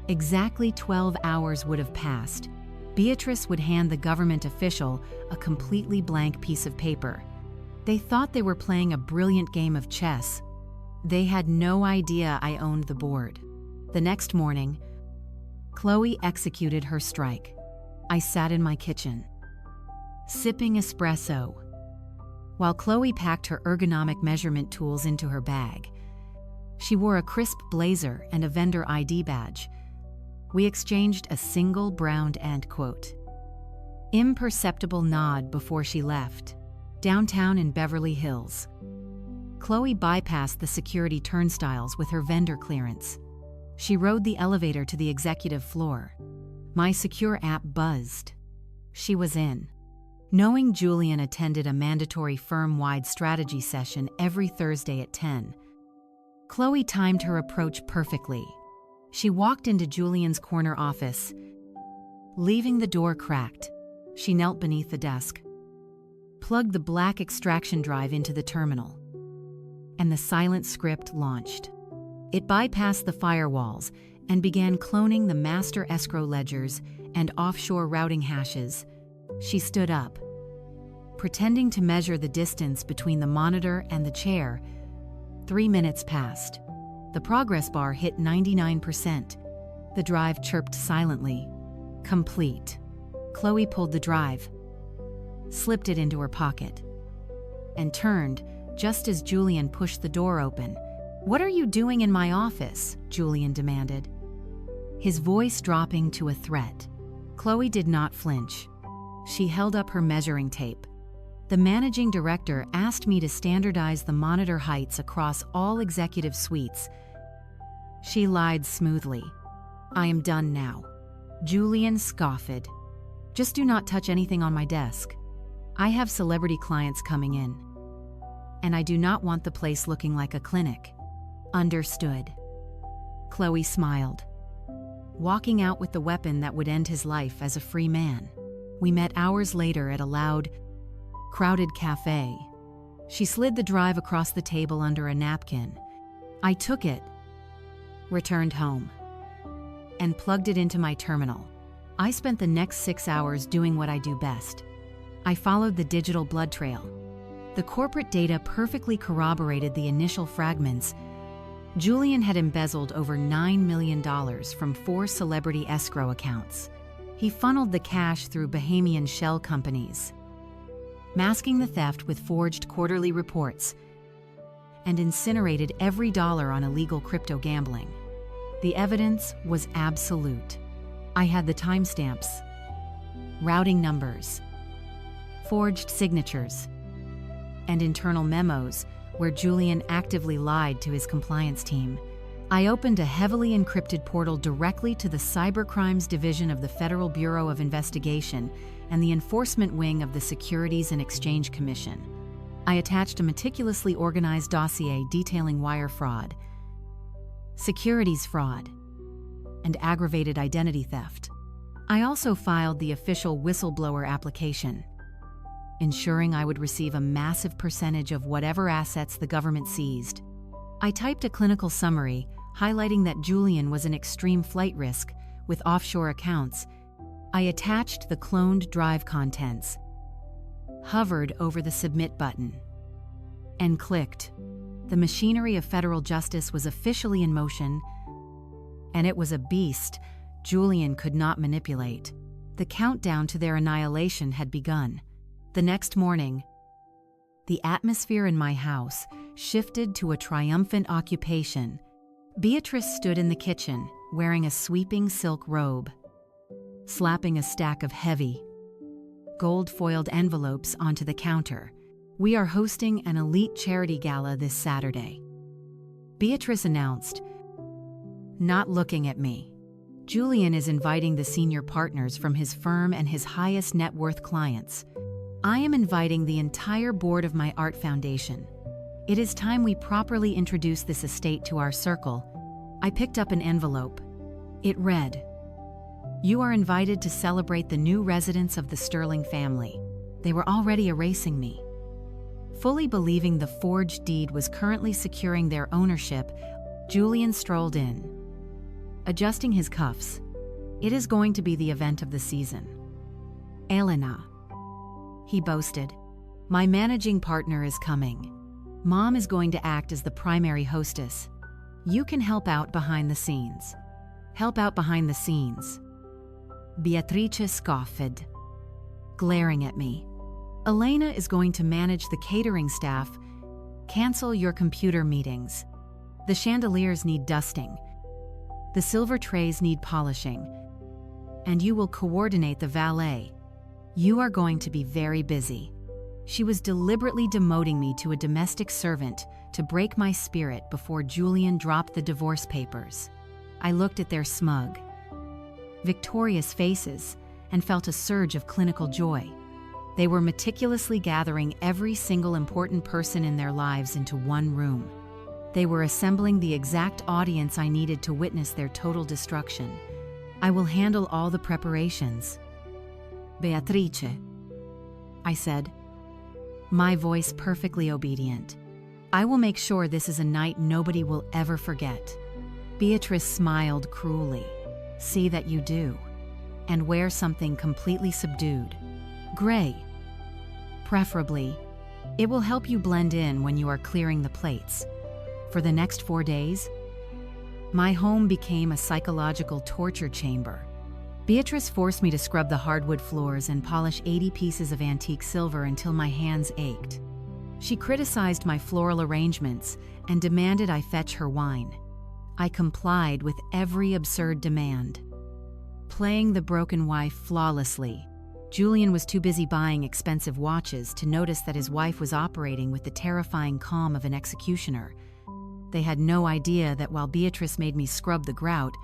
exactly 12 hours would have passed. Beatrice would hand the government official a completely blank piece of paper. They thought they were playing a brilliant game of chess. They had no idea I owned the board. The next morning, Chloe executed her strike. I sat in my kitchen, sipping espresso, while Chloe packed her ergonomic measurement tools into her bag. She wore a crisp blazer and a vendor ID badge. We exchanged a single brown and imperceptible nod before she left. Downtown in Beverly Hills, Chloe bypassed the security turnstiles with her vendor clearance. She rode the elevator to the executive floor. My secure app buzzed. She was in. Knowing Julian attended a mandatory firm-wide strategy session every Thursday at 10, Chloe timed her approach perfectly. She walked into Julian's corner office. Leaving the door cracked, she knelt beneath the desk, plugged the black extraction drive into the terminal, and the silent script launched. It bypassed the firewalls and began cloning the master escrow ledgers and offshore routing hashes. She stood up, pretending to measure the distance between the monitor and the chair. 3 minutes passed. The progress bar hit 99%. The drive chirped silently. Complete. Chloe pulled the drive, slipped it into her pocket, and turned just as Julian pushed the door open. "What are you doing in my office?" Julian demanded, his voice dropping to a threat. Chloe did not flinch. She held up her measuring tape. "The managing director asked me to standardize the monitor heights across all executive suites." She lied smoothly. "I am done now." Julian scoffed. "Just do not touch anything on my desk. I have celebrity clients coming in, and I do not want the place looking like a clinic." "Understood." Chloe smiled, walking out with the weapon that would end his life as a free man. We met hours later at a loud, crowded cafe. She slid the drive across the table under a napkin. I took it, returned home, and plugged it into my terminal. I spent the next 6 hours doing what I do best. I followed the digital blood trail. The corporate data perfectly corroborated the initial fragments. Julian had embezzled over $9 million from 4 celebrity escrow accounts. He funneled the cash through Bahamian shell companies, masking the theft with forged quarterly reports, and incinerated every dollar on illegal crypto gambling. The evidence was absolute. I had the timestamps, routing numbers, forged signatures, and internal memos where Julian actively lied to his compliance team. I opened a heavily encrypted portal directly to the Cybercrimes Division of the Federal Bureau of Investigation and the Enforcement Wing of the Securities and Exchange Commission. I attached a meticulously organized dossier detailing wire fraud, securities fraud, and aggravated identity theft. I also filed the official whistleblower application, ensuring I would receive a massive percentage of whatever assets the government seized. I typed a clinical summary highlighting that Julian was an extreme flight risk with offshore accounts. I attached the cloned drive contents, hovered over the submit button, and clicked. The machinery of federal justice was officially in motion, and it was a beast Julian could not manipulate. The countdown to their annihilation had begun. The next morning, the atmosphere in my house shifted to a triumphant occupation. Beatrice stood in the kitchen, wearing a sweeping silk robe, slapping a stack of heavy, gold-foiled envelopes onto the counter. "We are hosting an elite charity gala this Saturday," Beatrice announced, not looking at me. "Julian is inviting the senior partners from his firm and his highest net worth clients. I am inviting the entire board of my art foundation. It is time we properly introduce this estate to our circle." I picked up an envelope. It read, "You are invited to celebrate the new residents of the Sterling family." They were already erasing me. Fully believing the forged deed was currently securing their ownership, Julian strolled in, adjusting his cuffs. "It is going to be the event of the season." Elena. He boasted. My managing partner is coming. Mom is going to act as the primary hostess. You can help out behind the scenes. Help out behind the scenes. Beatrice scoffed, glaring at me. Elena is going to manage the catering staff. Cancel your computer meetings. The chandeliers need dusting. The silver trays need polishing. And you will coordinate the valet. You are going to be very busy. She was deliberately demoting me to a domestic servant to break my spirit before Julian dropped the divorce papers. I looked at their smug, victorious faces and felt a surge of clinical joy. They were meticulously gathering every single important person in their lives into one room. They were assembling the exact audience I needed to witness their total destruction. I will handle all the preparations. Beatrice, I said, my voice perfectly obedient. I will make sure this is a night nobody will ever forget. Beatrice smiled cruelly. See that you do. And wear something completely subdued. Gray. Preferably. It will help you blend in when you are clearing the plates. For the next 4 days, my home became a psychological torture chamber. Beatrice forced me to scrub the hardwood floors and polish 80 pieces of antique silver until my hands ached. She criticized my floral arrangements and demanded I fetch her wine. I complied with every absurd demand. Playing the broken wife flawlessly, Julian was too busy buying expensive watches to notice that his wife was operating with the terrifying calm of an executioner. They had no idea that while Beatrice made me scrub the grout,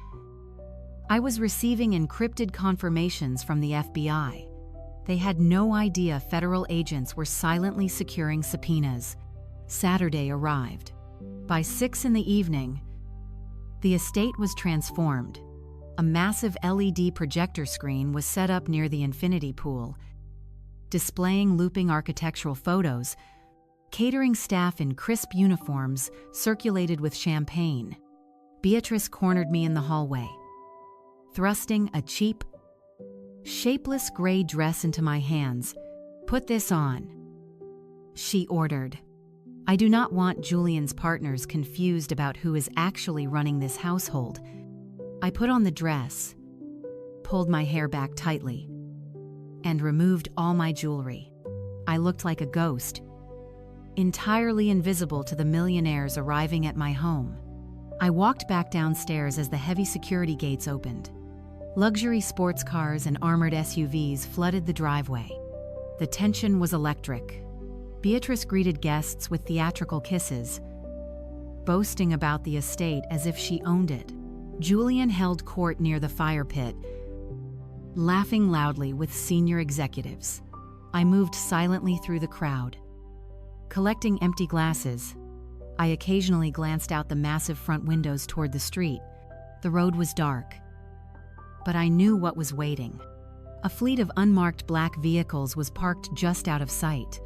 I was receiving encrypted confirmations from the FBI. They had no idea federal agents were silently securing subpoenas. Saturday arrived. By 6 p.m, the estate was transformed. A massive LED projector screen was set up near the infinity pool, displaying looping architectural photos. Catering staff in crisp uniforms circulated with champagne. Beatrice cornered me in the hallway, thrusting a cheap, shapeless gray dress into my hands. Put this on, she ordered. I do not want Julian's partners confused about who is actually running this household. I put on the dress, pulled my hair back tightly, and removed all my jewelry. I looked like a ghost, entirely invisible to the millionaires arriving at my home. I walked back downstairs as the heavy security gates opened. Luxury sports cars and armored SUVs flooded the driveway. The tension was electric. Beatrice greeted guests with theatrical kisses, boasting about the estate as if she owned it. Julian held court near the fire pit, laughing loudly with senior executives. I moved silently through the crowd, collecting empty glasses. I occasionally glanced out the massive front windows toward the street. The road was dark, but I knew what was waiting. A fleet of unmarked black vehicles was parked just out of sight.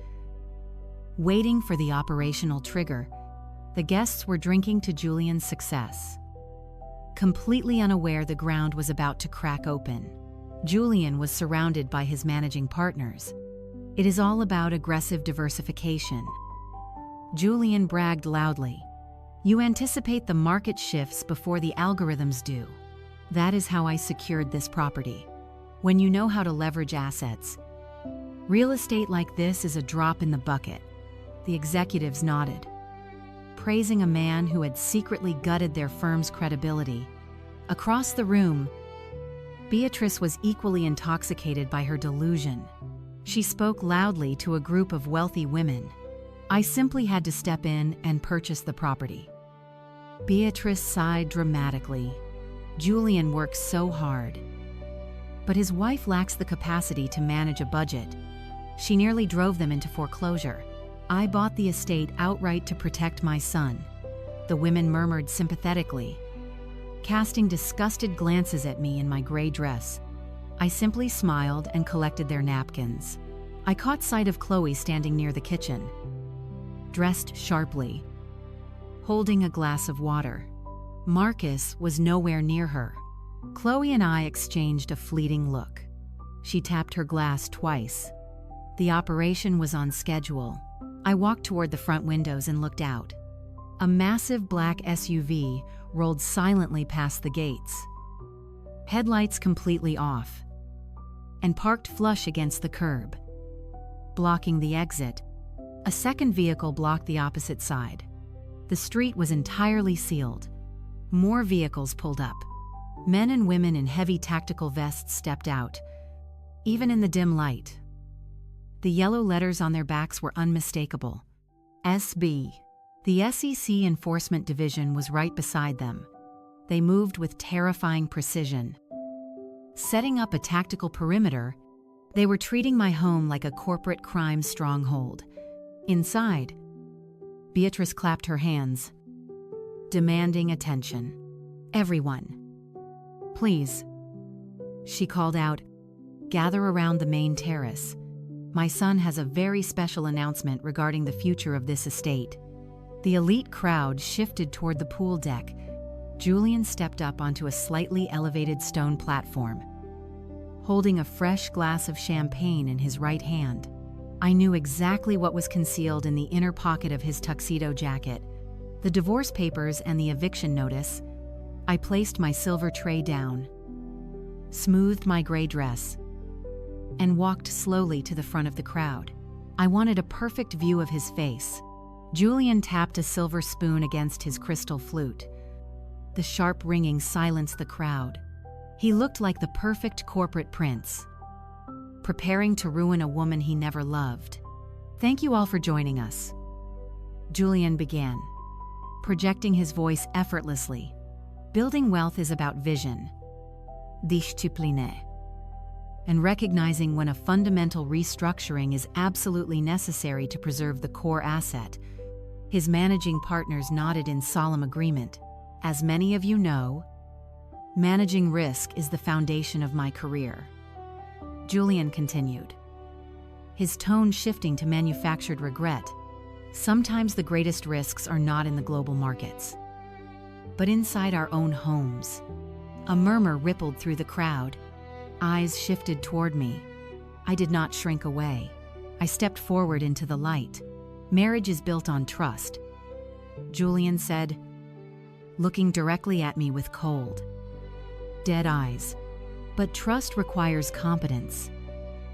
Waiting for the operational trigger, the guests were drinking to Julian's success. Completely unaware the ground was about to crack open, Julian was surrounded by his managing partners. It is all about aggressive diversification. Julian bragged loudly. You anticipate the market shifts before the algorithms do. That is how I secured this property. When you know how to leverage assets, real estate like this is a drop in the bucket. The executives nodded, praising a man who had secretly gutted their firm's credibility. Across the room, Beatrice was equally intoxicated by her delusion. She spoke loudly to a group of wealthy women. I simply had to step in and purchase the property. Beatrice sighed dramatically. Julian works so hard, but his wife lacks the capacity to manage a budget. She nearly drove them into foreclosure. I bought the estate outright to protect my son. The women murmured sympathetically, casting disgusted glances at me in my gray dress. I simply smiled and collected their napkins. I caught sight of Chloe standing near the kitchen, dressed sharply, holding a glass of water. Marcus was nowhere near her. Chloe and I exchanged a fleeting look. She tapped her glass twice. The operation was on schedule. I walked toward the front windows and looked out. A massive black SUV rolled silently past the gates, headlights completely off, and parked flush against the curb. Blocking the exit, a second vehicle blocked the opposite side. The street was entirely sealed. More vehicles pulled up. Men and women in heavy tactical vests stepped out, even in the dim light. The yellow letters on their backs were unmistakable. SB. The SEC Enforcement Division was right beside them. They moved with terrifying precision. Setting up a tactical perimeter, they were treating my home like a corporate crime stronghold. Inside, Beatrice clapped her hands, demanding attention. "Everyone, please," she called out, "gather around the main terrace. My son has a very special announcement regarding the future of this estate." The elite crowd shifted toward the pool deck. Julian stepped up onto a slightly elevated stone platform, holding a fresh glass of champagne in his right hand. I knew exactly what was concealed in the inner pocket of his tuxedo jacket: the divorce papers and the eviction notice. I placed my silver tray down, smoothed my gray dress, and walked slowly to the front of the crowd. I wanted a perfect view of his face. Julian tapped a silver spoon against his crystal flute. The sharp ringing silenced the crowd. He looked like the perfect corporate prince, preparing to ruin a woman he never loved. "Thank you all for joining us," Julian began, projecting his voice effortlessly. "Building wealth is about vision, discipline, and recognizing when a fundamental restructuring is absolutely necessary to preserve the core asset." His managing partners nodded in solemn agreement. "As many of you know, managing risk is the foundation of my career," Julian continued, his tone shifting to manufactured regret. "Sometimes the greatest risks are not in the global markets, but inside our own homes." A murmur rippled through the crowd. Eyes shifted toward me. I did not shrink away. I stepped forward into the light. "Marriage is built on trust," Julian said, looking directly at me with cold, dead eyes. "But trust requires competence.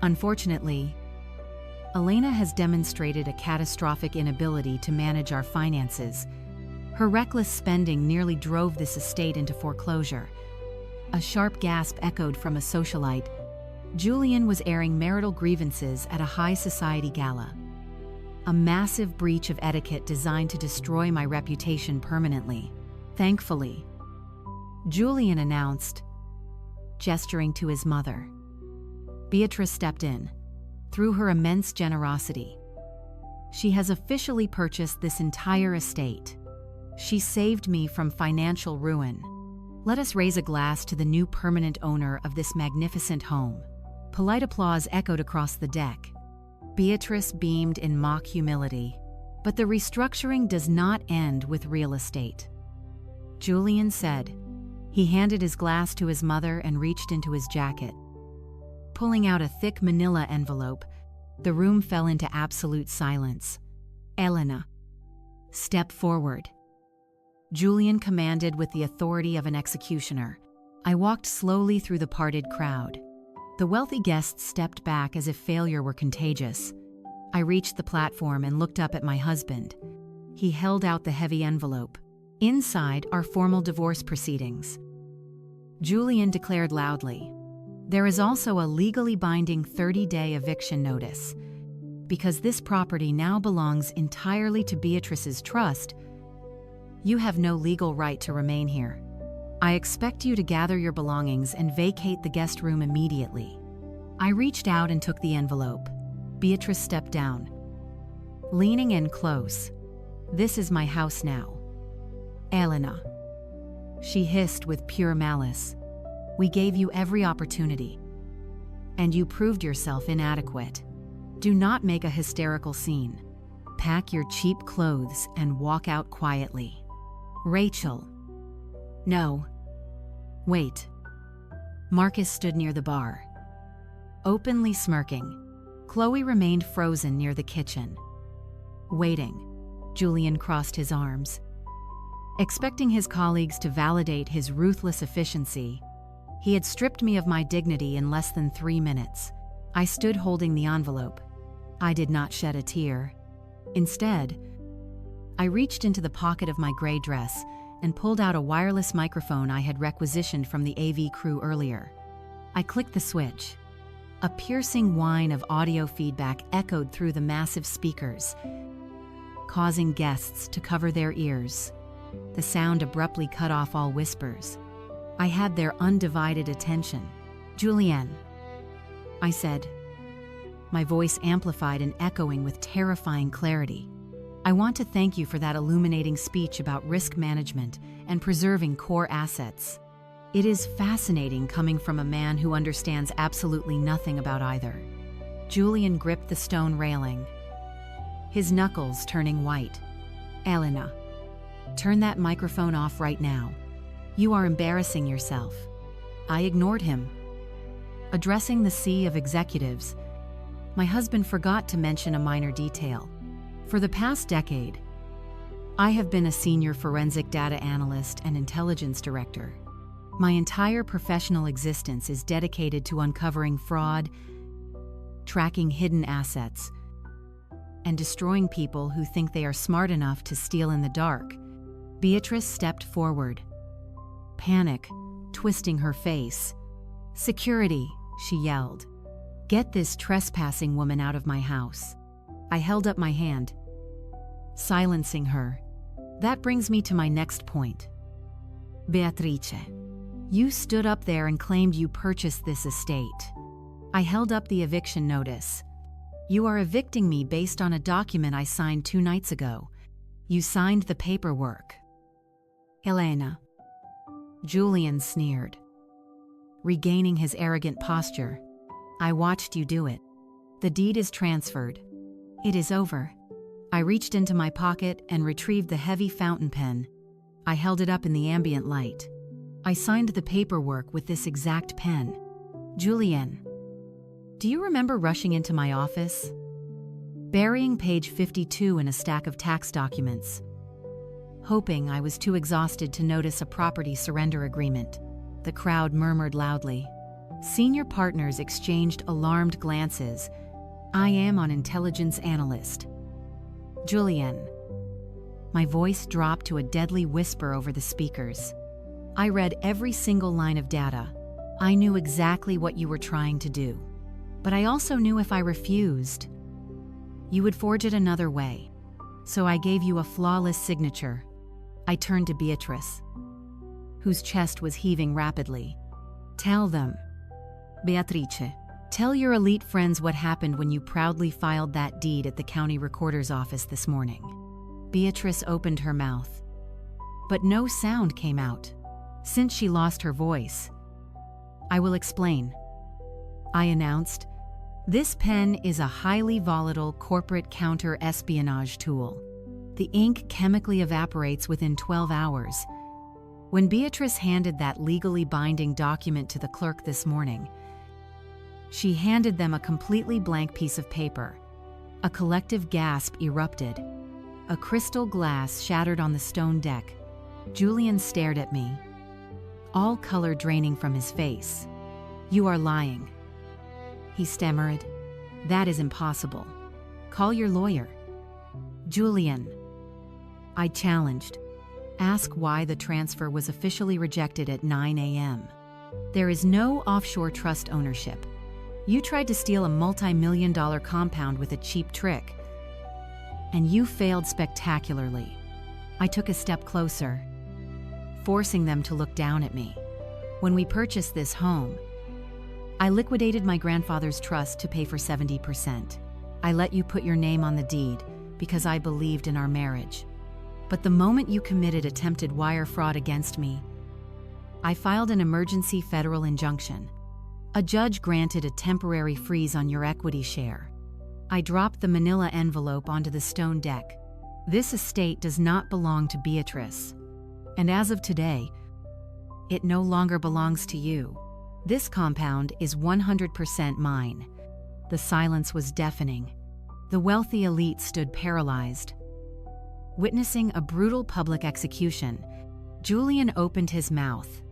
Unfortunately, Elena has demonstrated a catastrophic inability to manage our finances. Her reckless spending nearly drove this estate into foreclosure." A sharp gasp echoed from a socialite. Julian was airing marital grievances at a high society gala. A massive breach of etiquette designed to destroy my reputation permanently. "Thankfully," Julian announced, gesturing to his mother. Beatrice stepped in. Through her immense generosity, she has officially purchased this entire estate. She saved me from financial ruin. Let us raise a glass to the new permanent owner of this magnificent home." Polite applause echoed across the deck. Beatrice beamed in mock humility. "But the restructuring does not end with real estate," Julian said. He handed his glass to his mother and reached into his jacket. Pulling out a thick manila envelope, the room fell into absolute silence. "Elena, step forward," Julian commanded with the authority of an executioner. I walked slowly through the parted crowd. The wealthy guests stepped back as if failure were contagious. I reached the platform and looked up at my husband. He held out the heavy envelope. Inside are formal divorce proceedings. Julian declared loudly, "There is also a legally binding 30-day eviction notice. Because this property now belongs entirely to Beatrice's trust, you have no legal right to remain here. I expect you to gather your belongings and vacate the guest room immediately." I reached out and took the envelope. Beatrice stepped down, leaning in close. "This is my house now, Elena," she hissed with pure malice. "We gave you every opportunity, and you proved yourself inadequate. Do not make a hysterical scene. Pack your cheap clothes and walk out quietly." "Rachel." "No. Wait." Marcus stood near the bar. Openly smirking, Chloe remained frozen near the kitchen. Waiting, Julian crossed his arms. Expecting his colleagues to validate his ruthless efficiency, he had stripped me of my dignity in less than 3 minutes. I stood holding the envelope. I did not shed a tear. Instead, I reached into the pocket of my gray dress and pulled out a wireless microphone I had requisitioned from the AV crew earlier. I clicked the switch. A piercing whine of audio feedback echoed through the massive speakers, causing guests to cover their ears. The sound abruptly cut off all whispers. I had their undivided attention. "Julienne," I said, my voice amplified and echoing with terrifying clarity. "I want to thank you for that illuminating speech about risk management and preserving core assets. It is fascinating coming from a man who understands absolutely nothing about either." Julian gripped the stone railing, his knuckles turning white. "Elena, turn that microphone off right now. You are embarrassing yourself." I ignored him. Addressing the sea of executives, my husband forgot to mention a minor detail. For the past decade, I have been a senior forensic data analyst and intelligence director. My entire professional existence is dedicated to uncovering fraud, tracking hidden assets, and destroying people who think they are smart enough to steal in the dark. Beatrice stepped forward, panic twisting her face. "Security," she yelled. "Get this trespassing woman out of my house." I held up my hand, silencing her. That brings me to my next point. "Beatrice, you stood up there and claimed you purchased this estate." I held up the eviction notice. "You are evicting me based on a document I signed 2 nights ago. You signed the paperwork." "Elena," Julian sneered, regaining his arrogant posture, "I watched you do it. The deed is transferred. It is over." I reached into my pocket and retrieved the heavy fountain pen. I held it up in the ambient light. "I signed the paperwork with this exact pen." "Julian, do you remember rushing into my office, burying page 52 in a stack of tax documents, hoping I was too exhausted to notice a property surrender agreement?" The crowd murmured loudly. Senior partners exchanged alarmed glances. "I am an intelligence analyst." "Julian." My voice dropped to a deadly whisper over the speakers. "I read every single line of data. I knew exactly what you were trying to do. But I also knew if I refused, you would forge it another way. So I gave you a flawless signature." I turned to Beatrice, whose chest was heaving rapidly. "Tell them. Beatrice, tell your elite friends what happened when you proudly filed that deed at the county recorder's office this morning." Beatrice opened her mouth, but no sound came out. Since she lost her voice, "I will explain," I announced. "This pen is a highly volatile corporate counter-espionage tool. The ink chemically evaporates within 12 hours. When Beatrice handed that legally binding document to the clerk this morning, she handed them a completely blank piece of paper. A collective gasp erupted. A crystal glass shattered on the stone deck. Julian stared at me, all color draining from his face. "You are lying," he stammered. "That is impossible. Call your lawyer." "Julian," I challenged, "ask why the transfer was officially rejected at 9 a.m. There is no offshore trust ownership. You tried to steal a multi-million-dollar compound with a cheap trick, and you failed spectacularly." I took a step closer, forcing them to look down at me. "When we purchased this home, I liquidated my grandfather's trust to pay for 70%. I let you put your name on the deed because I believed in our marriage. But the moment you committed attempted wire fraud against me, I filed an emergency federal injunction. A judge granted a temporary freeze on your equity share. I dropped the manila envelope onto the stone deck. This estate does not belong to Beatrice, and as of today, it no longer belongs to you." This compound is 100% mine. The silence was deafening. The wealthy elite stood paralyzed. Witnessing a brutal public execution, Julian opened his mouth,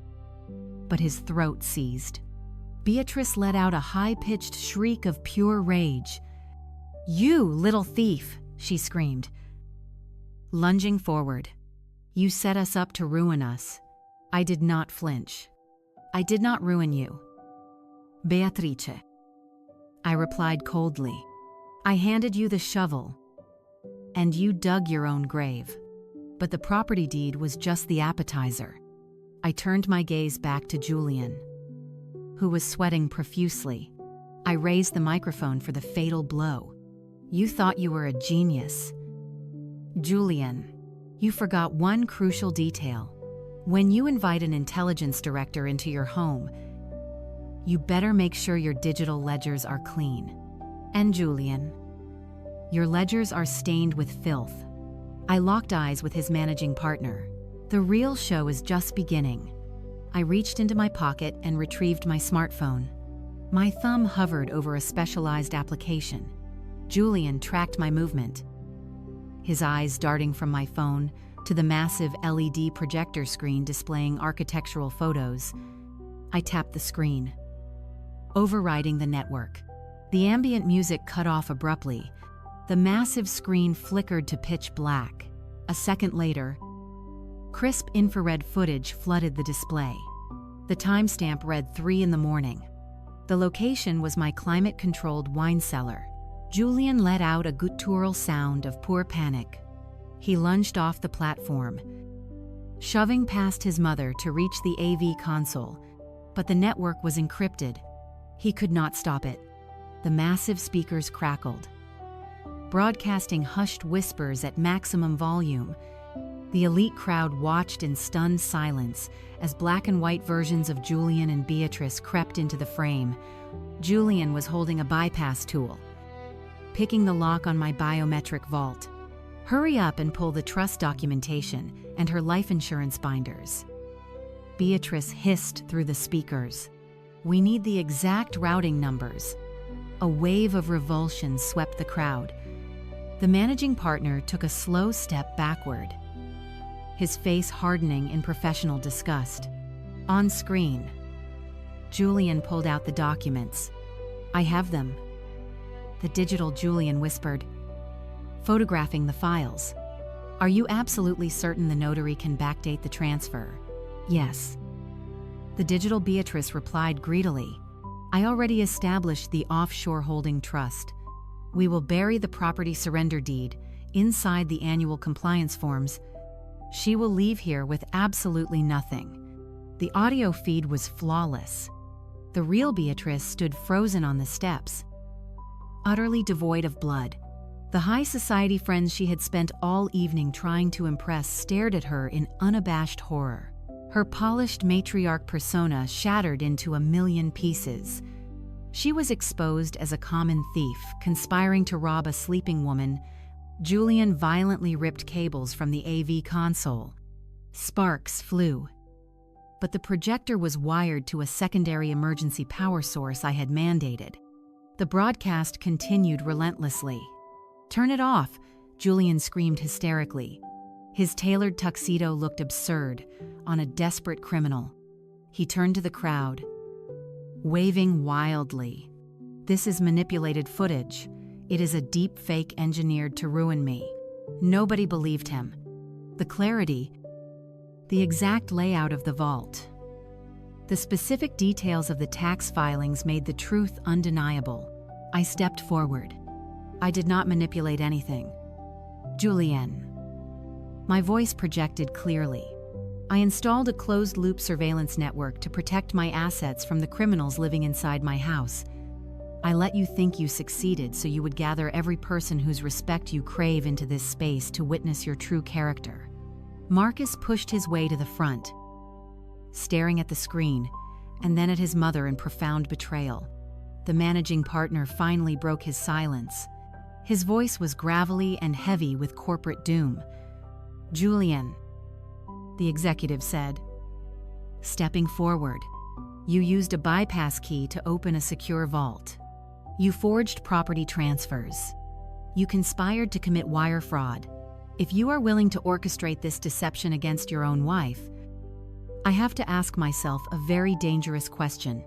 but his throat seized. Beatrice let out a high-pitched shriek of pure rage. "You little thief!" she screamed. Lunging forward, "You set us up to ruin us." I did not flinch. "I did not ruin you, Beatrice," I replied coldly. "I handed you the shovel, and you dug your own grave." But the property deed was just the appetizer. I turned my gaze back to Julian, who was sweating profusely. I raised the microphone for the fatal blow. "You thought you were a genius. Julian, you forgot one crucial detail. When you invite an intelligence director into your home, you better make sure your digital ledgers are clean. And Julian, your ledgers are stained with filth." I locked eyes with his managing partner. The real show is just beginning. I reached into my pocket and retrieved my smartphone. My thumb hovered over a specialized application. Julian tracked my movement, his eyes darting from my phone to the massive LED projector screen displaying architectural photos. I tapped the screen, overriding the network. The ambient music cut off abruptly. The massive screen flickered to pitch black. A second later, crisp infrared footage flooded the display. The timestamp read 3 a.m. The location was my climate-controlled wine cellar. Julian let out a guttural sound of pure panic. He lunged off the platform, shoving past his mother to reach the AV console, but the network was encrypted. He could not stop it. The massive speakers crackled, broadcasting hushed whispers at maximum volume. The elite crowd watched in stunned silence as black and white versions of Julian and Beatrice crept into the frame. Julian was holding a bypass tool, picking the lock on my biometric vault. "Hurry up and pull the trust documentation and her life insurance binders," Beatrice hissed through the speakers. "We need the exact routing numbers." A wave of revulsion swept the crowd. The managing partner took a slow step backward, his face hardening in professional disgust. On screen, Julian pulled out the documents. "I have them," the digital Julian whispered, photographing the files. "Are you absolutely certain the notary can backdate the transfer?" "Yes," the digital Beatrice replied greedily. "I already established the offshore holding trust. We will bury the property surrender deed inside the annual compliance forms. She will leave here with absolutely nothing." The audio feed was flawless. The real Beatrice stood frozen on the steps, utterly devoid of blood. The high society friends she had spent all evening trying to impress stared at her in unabashed horror. Her polished matriarch persona shattered into a million pieces. She was exposed as a common thief, conspiring to rob a sleeping woman. Julian violently ripped cables from the AV console. Sparks flew, but the projector was wired to a secondary emergency power source I had mandated. The broadcast continued relentlessly. "Turn it off," Julian screamed hysterically. His tailored tuxedo looked absurd on a desperate criminal. He turned to the crowd, waving wildly. "This is manipulated footage. It is a deep fake engineered to ruin me." Nobody believed him. The clarity, the exact layout of the vault, the specific details of the tax filings made the truth undeniable. I stepped forward. "I did not manipulate anything, Julian." My voice projected clearly. "I installed a closed-loop surveillance network to protect my assets from the criminals living inside my house. I let you think you succeeded so you would gather every person whose respect you crave into this space to witness your true character." Marcus pushed his way to the front, staring at the screen, and then at his mother in profound betrayal. The managing partner finally broke his silence. His voice was gravelly and heavy with corporate doom. "Julian," the executive said, stepping forward, You used a bypass key to open a secure vault. You forged property transfers. You conspired to commit wire fraud. If you are willing to orchestrate this deception against your own wife, I have to ask myself a very dangerous question.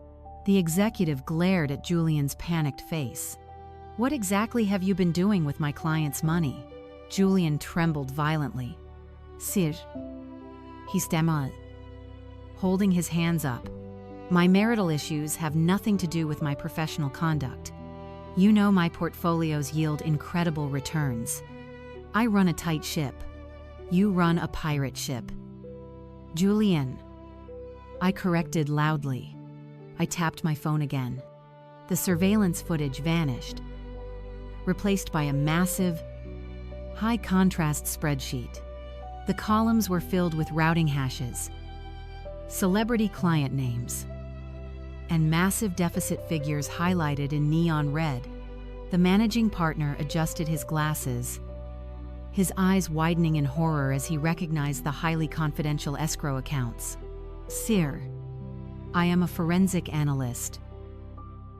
The executive glared at Julian's panicked face. What exactly have you been doing with my client's money? Julian trembled violently. Sir, he stammered, holding his hands up. My marital issues have nothing to do with my professional conduct. You know my portfolios yield incredible returns. I run a tight ship. You run a pirate ship. Julian, I corrected loudly. I tapped my phone again. The surveillance footage vanished, replaced by a massive, high-contrast spreadsheet. The columns were filled with routing hashes, celebrity client names, and massive deficit figures highlighted in neon red. The managing partner adjusted his glasses, his eyes widening in horror as he recognized the highly confidential escrow accounts. Sir, I am a forensic analyst.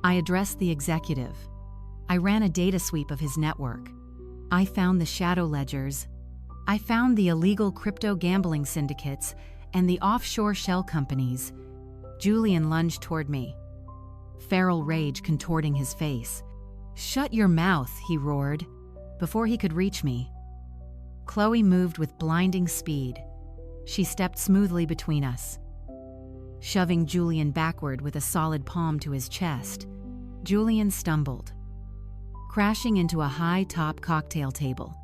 I addressed the executive. I ran a data sweep of his network. I found the shadow ledgers. I found the illegal crypto gambling syndicates and the offshore shell companies. Julian lunged toward me, feral rage contorting his face. Shut your mouth, he roared, before he could reach me. Chloe moved with blinding speed. She stepped smoothly between us, shoving Julian backward with a solid palm to his chest. Julian stumbled, crashing into a high-top cocktail table,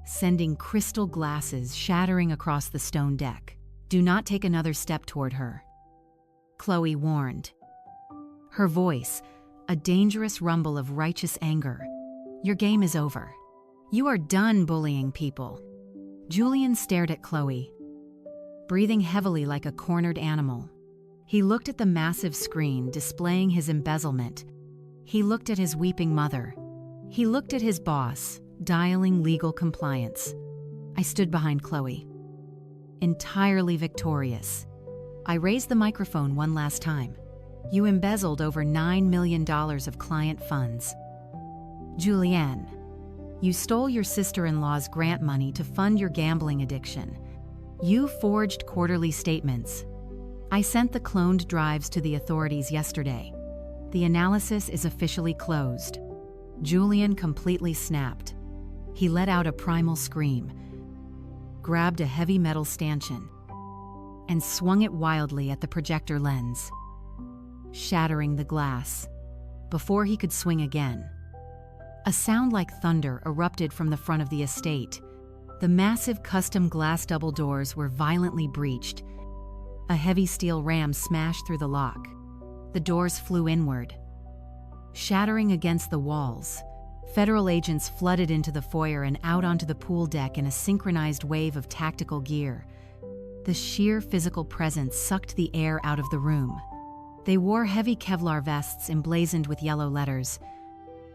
sending crystal glasses shattering across the stone deck. Do not take another step toward her, Chloe warned. Her voice, a dangerous rumble of righteous anger. Your game is over. You are done bullying people. Julian stared at Chloe, breathing heavily like a cornered animal. He looked at the massive screen displaying his embezzlement. He looked at his weeping mother. He looked at his boss, dialing legal compliance. I stood behind Chloe, entirely victorious. I raised the microphone one last time. You embezzled over $9 million of client funds. Julianne, you stole your sister-in-law's grant money to fund your gambling addiction. You forged quarterly statements. I sent the cloned drives to the authorities yesterday. The analysis is officially closed. Julian completely snapped. He let out a primal scream, grabbed a heavy metal stanchion, and swung it wildly at the projector lens, shattering the glass. Before he could swing again, a sound like thunder erupted from the front of the estate. The massive custom glass double doors were violently breached. A heavy steel ram smashed through the lock. The doors flew inward, shattering against the walls. Federal agents flooded into the foyer and out onto the pool deck in a synchronized wave of tactical gear. The sheer physical presence sucked the air out of the room. They wore heavy Kevlar vests emblazoned with yellow letters: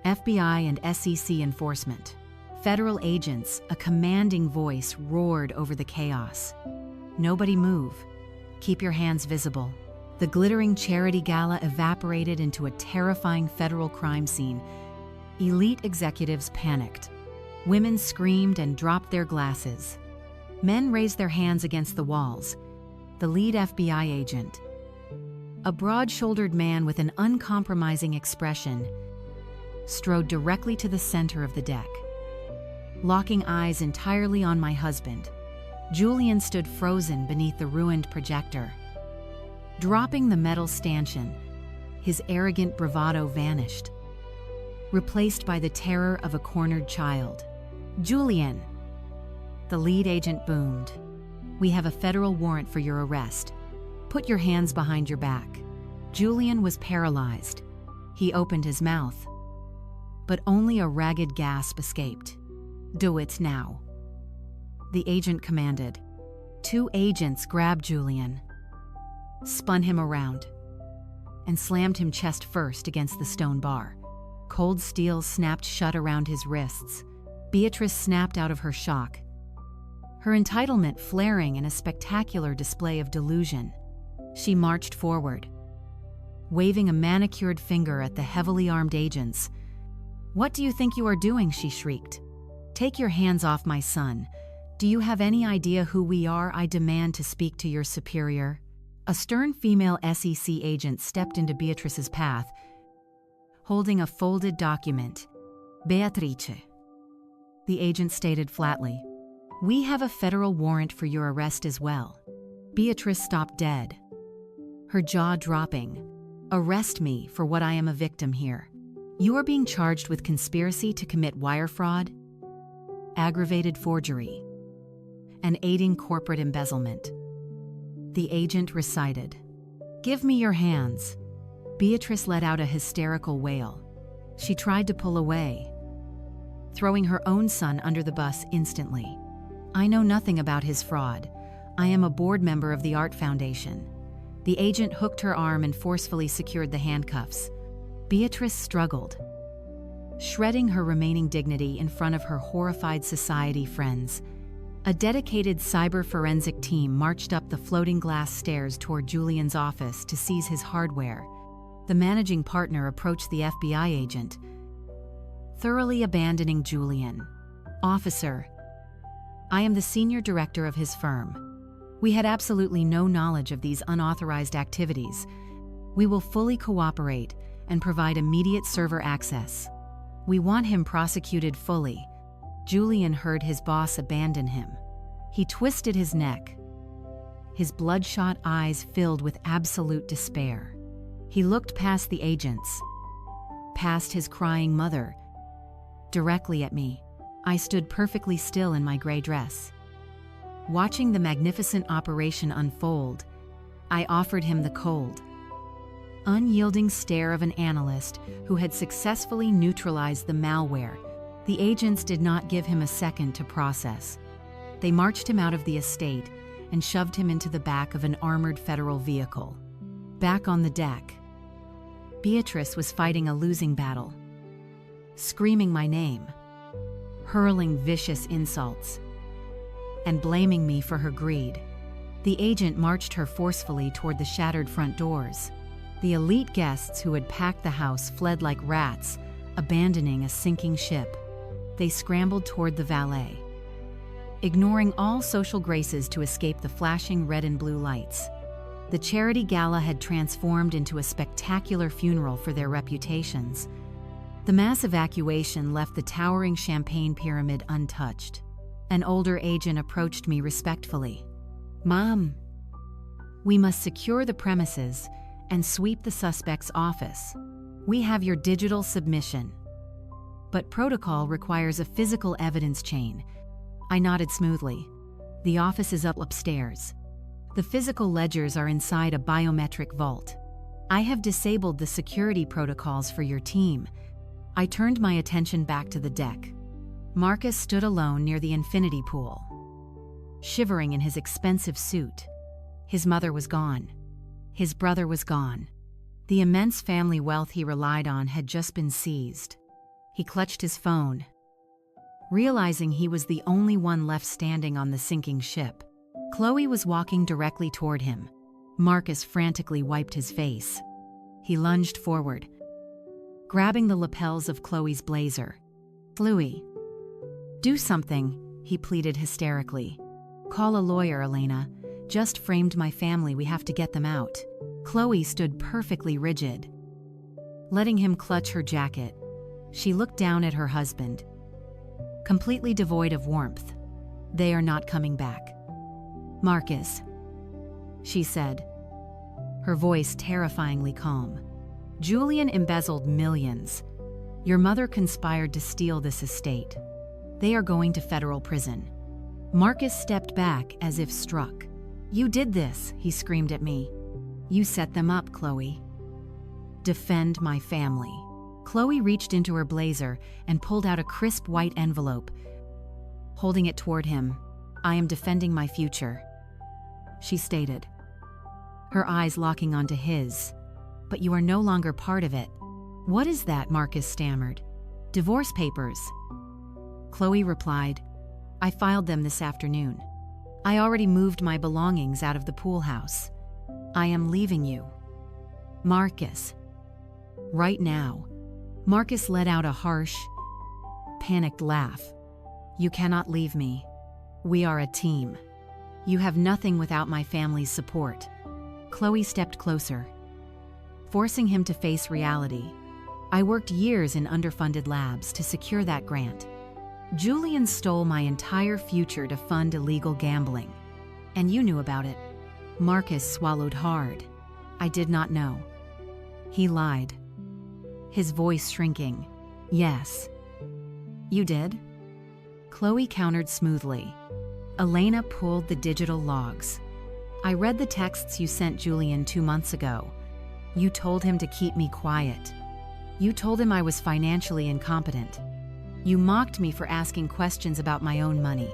FBI and SEC enforcement. Federal agents, a commanding voice roared over the chaos. Nobody move. Keep your hands visible. The glittering charity gala evaporated into a terrifying federal crime scene. Elite executives panicked. Women screamed and dropped their glasses. Men raised their hands against the walls. The lead FBI agent, a broad-shouldered man with an uncompromising expression, strode directly to the center of the deck, locking eyes entirely on my husband. Julian stood frozen beneath the ruined projector. Dropping the metal stanchion, his arrogant bravado vanished, replaced by the terror of a cornered child. Julian, the lead agent boomed. We have a federal warrant for your arrest. Put your hands behind your back. Julian was paralyzed. He opened his mouth, but only a ragged gasp escaped. Do it now, the agent commanded. Two agents grabbed Julian, spun him around, and slammed him chest first against the stone bar. Cold steel snapped shut around his wrists. Beatrice snapped out of her shock, her entitlement flaring in a spectacular display of delusion. She marched forward, waving a manicured finger at the heavily armed agents. "What do you think you are doing?" she shrieked. "Take your hands off my son. Do you have any idea who we are? I demand to speak to your superior." A stern female SEC agent stepped into Beatrice's path, holding a folded document. "Beatrice," the agent stated flatly, "we have a federal warrant for your arrest as well." Beatrice stopped dead, her jaw dropping. "Arrest me for what? I am a victim here. You are being charged with conspiracy to commit wire fraud, aggravated forgery, and aiding corporate embezzlement." The agent recited. "Give me your hands." Beatrice let out a hysterical wail. She tried to pull away, throwing her own son under the bus instantly. "I know nothing about his fraud. I am a board member of the Art Foundation." The agent hooked her arm and forcefully secured the handcuffs. Beatrice struggled, shredding her remaining dignity in front of her horrified society friends. A dedicated cyber forensic team marched up the floating glass stairs toward Julian's office to seize his hardware. The managing partner approached the FBI agent, thoroughly abandoning Julian. "Officer, I am the senior director of his firm. We had absolutely no knowledge of these unauthorized activities. We will fully cooperate and provide immediate server access. We want him prosecuted fully." Julian heard his boss abandon him. He twisted his neck, his bloodshot eyes filled with absolute despair. He looked past the agents, past his crying mother, directly at me. I stood perfectly still in my gray dress, watching the magnificent operation unfold. I offered him the cold, unyielding stare of an analyst who had successfully neutralized the malware. The agents did not give him a second to process. They marched him out of the estate and shoved him into the back of an armored federal vehicle. Back on the deck, Beatrice was fighting a losing battle, screaming my name, hurling vicious insults, and blaming me for her greed. The agent marched her forcefully toward the shattered front doors. The elite guests who had packed the house fled like rats, abandoning a sinking ship. They scrambled toward the valet, ignoring all social graces to escape the flashing red and blue lights. The charity gala had transformed into a spectacular funeral for their reputations. The mass evacuation left the towering champagne pyramid untouched. An older agent approached me respectfully. "Mom, we must secure the premises and sweep the suspect's office. We have your digital submission, but protocol requires a physical evidence chain." I nodded smoothly. "The office is upstairs. The physical ledgers are inside a biometric vault. I have disabled the security protocols for your team." I turned my attention back to the deck. Marcus stood alone near the infinity pool, shivering in his expensive suit. His mother was gone. His brother was gone. The immense family wealth he relied on had just been seized. He clutched his phone, realizing he was the only one left standing on the sinking ship. Chloe was walking directly toward him. Marcus frantically wiped his face. He lunged forward, grabbing the lapels of Chloe's blazer. "Chloe, do something," he pleaded hysterically. "Call a lawyer, Elena. Just framed my family, we have to get them out." Chloe stood perfectly rigid, letting him clutch her jacket. She looked down at her husband, completely devoid of warmth. "They are not coming back, Marcus," she said, her voice terrifyingly calm. "Julian embezzled millions. Your mother conspired to steal this estate. They are going to federal prison." Marcus stepped back as if struck. "You did this," he screamed at me. "You set them up, Chloe. Defend my family." Chloe reached into her blazer and pulled out a crisp white envelope, holding it toward him. "I am defending my future," she stated, her eyes locking onto his. "But you are no longer part of it." "What is that?" Marcus stammered. "Divorce papers," Chloe replied. "I filed them this afternoon. I already moved my belongings out of the pool house. I am leaving you." Marcus. Right now. Marcus let out a harsh, panicked laugh. You cannot leave me. We are a team. You have nothing without my family's support. Chloe stepped closer, forcing him to face reality. I worked years in underfunded labs to secure that grant. Julian stole my entire future to fund illegal gambling. And you knew about it. Marcus swallowed hard. I did not know. He lied, his voice shrinking. Yes. You did? Chloe countered smoothly. Elena pulled the digital logs. I read the texts you sent Julian 2 months ago. You told him to keep me quiet. You told him I was financially incompetent. You mocked me for asking questions about my own money.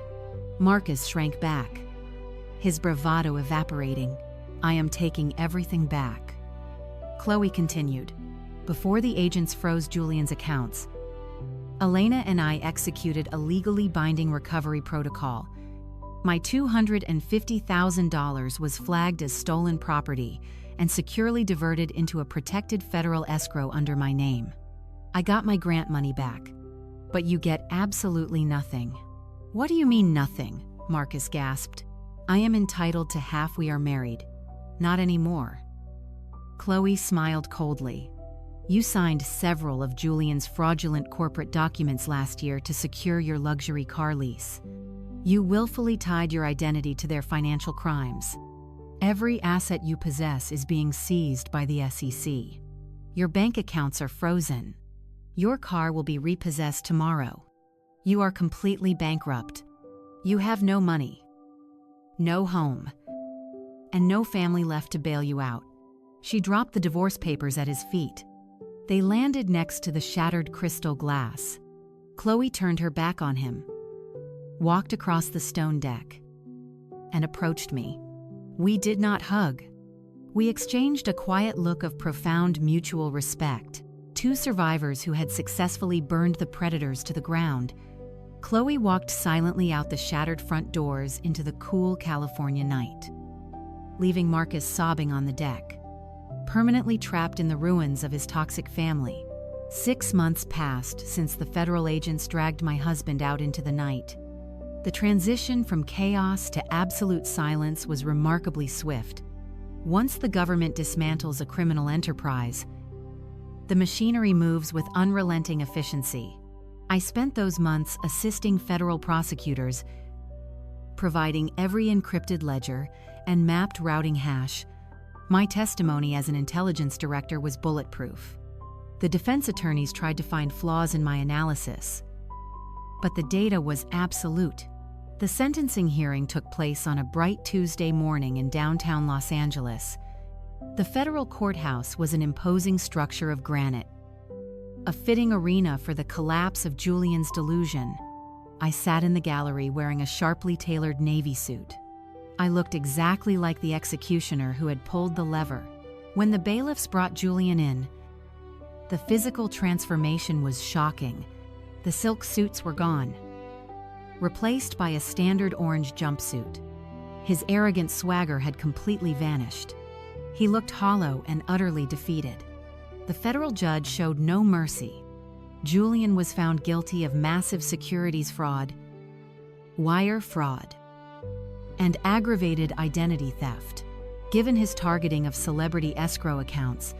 Marcus shrank back, his bravado evaporating. I am taking everything back. Chloe continued. Before the agents froze Julian's accounts, Elena and I executed a legally binding recovery protocol. My $250,000 was flagged as stolen property and securely diverted into a protected federal escrow under my name. I got my grant money back, but you get absolutely nothing. What do you mean nothing? Marcus gasped. I am entitled to half we are married. Not anymore. Chloe smiled coldly. You signed several of Julian's fraudulent corporate documents last year to secure your luxury car lease. You willfully tied your identity to their financial crimes. Every asset you possess is being seized by the SEC. Your bank accounts are frozen. Your car will be repossessed tomorrow. You are completely bankrupt. You have no money, no home, and no family left to bail you out. She dropped the divorce papers at his feet. They landed next to the shattered crystal glass. Chloe turned her back on him, walked across the stone deck, and approached me. We did not hug. We exchanged a quiet look of profound mutual respect, two survivors who had successfully burned the predators to the ground. Chloe walked silently out the shattered front doors into the cool California night, leaving Marcus sobbing on the deck, permanently trapped in the ruins of his toxic family. 6 months passed since the federal agents dragged my husband out into the night. The transition from chaos to absolute silence was remarkably swift. Once the government dismantles a criminal enterprise, the machinery moves with unrelenting efficiency. I spent those months assisting federal prosecutors, providing every encrypted ledger and mapped routing hash. My testimony as an intelligence director was bulletproof. The defense attorneys tried to find flaws in my analysis, but the data was absolute. The sentencing hearing took place on a bright Tuesday morning in downtown Los Angeles. The federal courthouse was an imposing structure of granite, a fitting arena for the collapse of Julian's delusion. I sat in the gallery wearing a sharply tailored navy suit. I looked exactly like the executioner who had pulled the lever. When the bailiffs brought Julian in, the physical transformation was shocking. The silk suits were gone, replaced by a standard orange jumpsuit. His arrogant swagger had completely vanished. He looked hollow and utterly defeated. The federal judge showed no mercy. Julian was found guilty of massive securities fraud, wire fraud, and aggravated identity theft. Given his targeting of celebrity escrow accounts,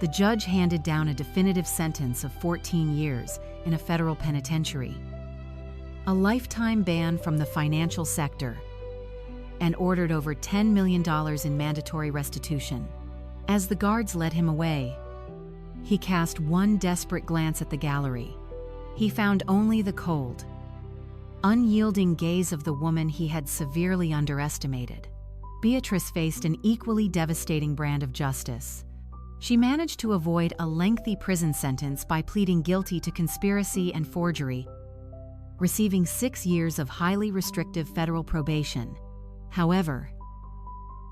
the judge handed down a definitive sentence of 14 years in a federal penitentiary, a lifetime ban from the financial sector, and ordered over $10 million in mandatory restitution. As the guards led him away, he cast one desperate glance at the gallery. He found only the cold, unyielding gaze of the woman he had severely underestimated. Beatrice faced an equally devastating brand of justice. She managed to avoid a lengthy prison sentence by pleading guilty to conspiracy and forgery, receiving 6 years of highly restrictive federal probation. However,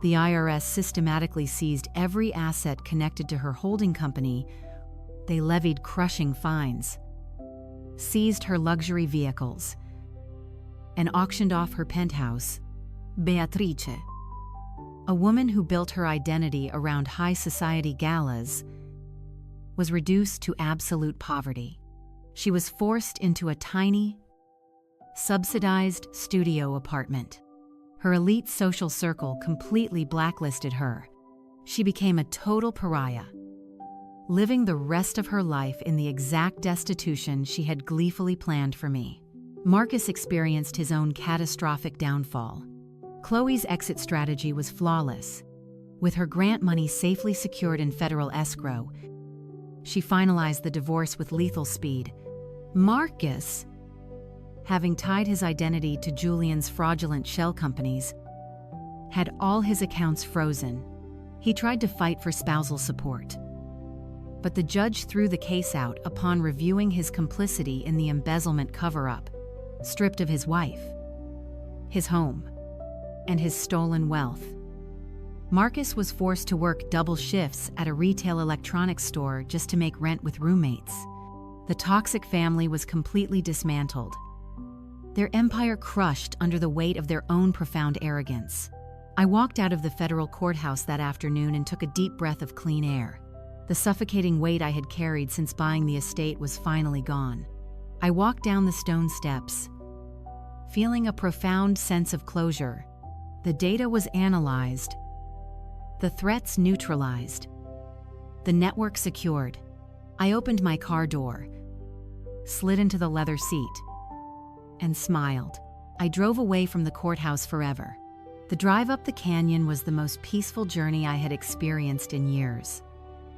the IRS systematically seized every asset connected to her holding company. They levied crushing fines, seized her luxury vehicles, and auctioned off her penthouse. Beatrice, a woman who built her identity around high society galas, was reduced to absolute poverty. She was forced into a tiny, subsidized studio apartment. Her elite social circle completely blacklisted her. She became a total pariah, living the rest of her life in the exact destitution she had gleefully planned for me. Marcus experienced his own catastrophic downfall. Chloe's exit strategy was flawless. With her grant money safely secured in federal escrow, she finalized the divorce with lethal speed. Marcus, having tied his identity to Julian's fraudulent shell companies, had all his accounts frozen. He tried to fight for spousal support, but the judge threw the case out upon reviewing his complicity in the embezzlement cover-up, stripped of his wife, his home, and his stolen wealth. Marcus was forced to work double shifts at a retail electronics store just to make rent with roommates. The toxic family was completely dismantled, their empire crushed under the weight of their own profound arrogance. I walked out of the federal courthouse that afternoon and took a deep breath of clean air. The suffocating weight I had carried since buying the estate was finally gone. I walked down the stone steps, feeling a profound sense of closure. The data was analyzed, the threats neutralized, the network secured. I opened my car door, slid into the leather seat, and smiled. I drove away from the courthouse forever. The drive up the canyon was the most peaceful journey I had experienced in years.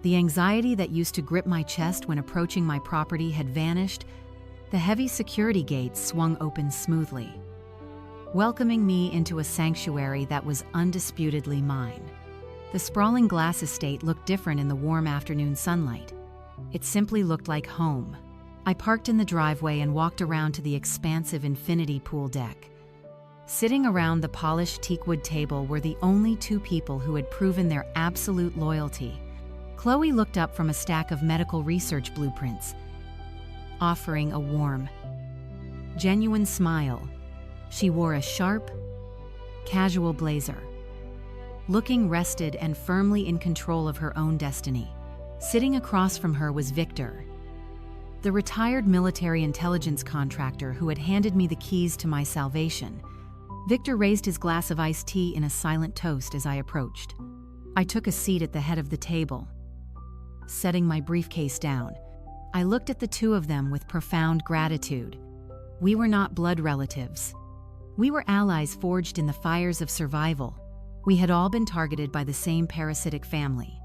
The anxiety that used to grip my chest when approaching my property had vanished. The heavy security gates swung open smoothly, welcoming me into a sanctuary that was undisputedly mine. The sprawling glass estate looked different in the warm afternoon sunlight. It simply looked like home. I parked in the driveway and walked around to the expansive infinity pool deck. Sitting around the polished teakwood table were the only two people who had proven their absolute loyalty. Chloe looked up from a stack of medical research blueprints, offering a warm, genuine smile. She wore a sharp, casual blazer, looking rested and firmly in control of her own destiny. Sitting across from her was Victor, the retired military intelligence contractor who had handed me the keys to my salvation. Victor raised his glass of iced tea in a silent toast as I approached. I took a seat at the head of the table, setting my briefcase down. I looked at the two of them with profound gratitude. We were not blood relatives. We were allies forged in the fires of survival. We had all been targeted by the same parasitic family,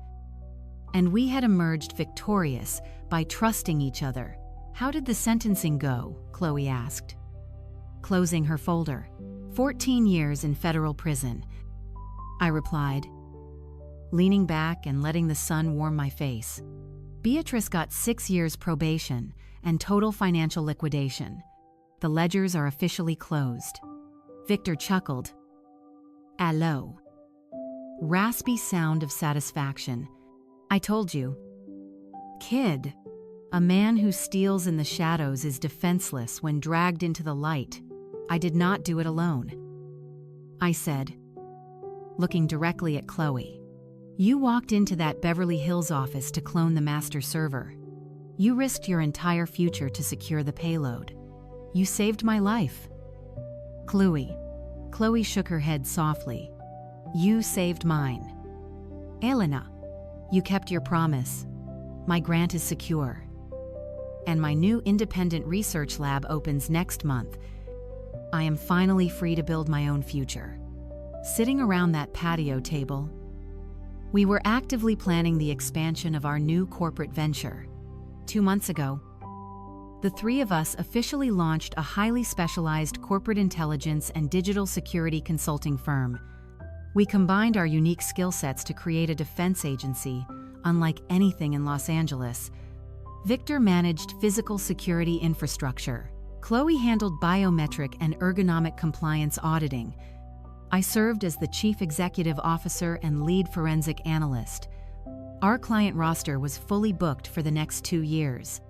and we had emerged victorious by trusting each other. How did the sentencing go? Chloe asked, closing her folder. 14 years in federal prison, I replied, leaning back and letting the sun warm my face. Beatrice got 6 years probation and total financial liquidation. The ledgers are officially closed. Victor chuckled. Allo. Raspy sound of satisfaction. I told you. Kid. A man who steals in the shadows is defenseless when dragged into the light. I did not do it alone, I said, looking directly at Chloe. You walked into that Beverly Hills office to clone the master server. You risked your entire future to secure the payload. You saved my life. Chloe shook her head softly. You saved mine. Elena, you kept your promise. My grant is secure. And my new independent research lab opens next month. I am finally free to build my own future. Sitting around that patio table, we were actively planning the expansion of our new corporate venture. 2 months ago, the three of us officially launched a highly specialized corporate intelligence and digital security consulting firm. We combined our unique skill sets to create a defense agency unlike anything in Los Angeles. Victor managed physical security infrastructure. Chloe handled biometric and ergonomic compliance auditing. I served as the chief executive officer and lead forensic analyst. Our client roster was fully booked for the next 2 years.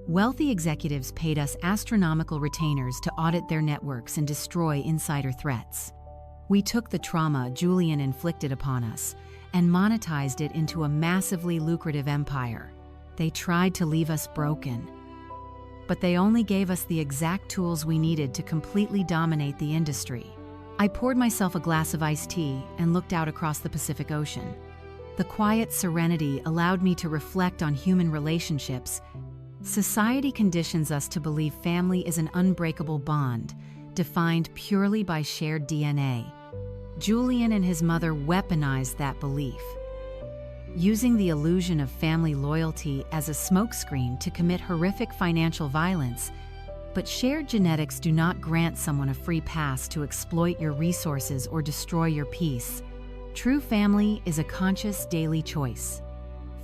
Wealthy executives paid us astronomical retainers to audit their networks and destroy insider threats. We took the trauma Julian inflicted upon us and monetized it into a massively lucrative empire. They tried to leave us broken, but they only gave us the exact tools we needed to completely dominate the industry. I poured myself a glass of iced tea and looked out across the Pacific Ocean. The quiet serenity allowed me to reflect on human relationships. Society conditions us to believe family is an unbreakable bond, defined purely by shared DNA. Julian and his mother weaponized that belief, using the illusion of family loyalty as a smokescreen to commit horrific financial violence. But shared genetics do not grant someone a free pass to exploit your resources or destroy your peace. True family is a conscious daily choice.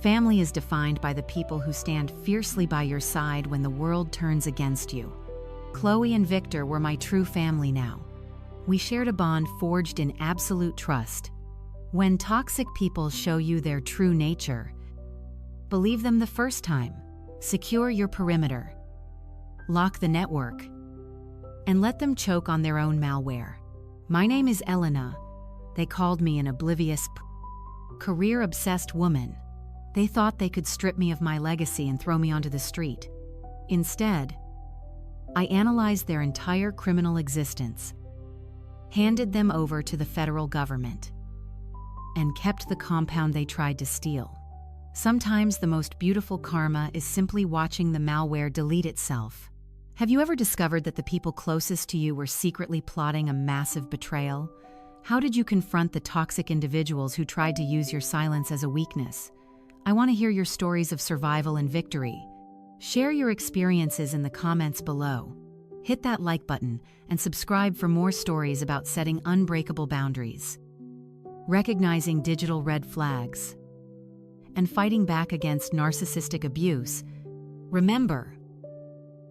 Family is defined by the people who stand fiercely by your side when the world turns against you. Chloe and Victor were my true family now. We shared a bond forged in absolute trust. When toxic people show you their true nature, believe them the first time. Secure your perimeter. Lock the network. And let them choke on their own malware. My name is Elena. They called me an oblivious, career-obsessed woman. They thought they could strip me of my legacy and throw me onto the street. Instead, I analyzed their entire criminal existence, handed them over to the federal government, and kept the compound they tried to steal. Sometimes the most beautiful karma is simply watching the malware delete itself. Have you ever discovered that the people closest to you were secretly plotting a massive betrayal? How did you confront the toxic individuals who tried to use your silence as a weakness? I want to hear your stories of survival and victory. Share your experiences in the comments below. Hit that like button and subscribe for more stories about setting unbreakable boundaries, recognizing digital red flags, and fighting back against narcissistic abuse. Remember,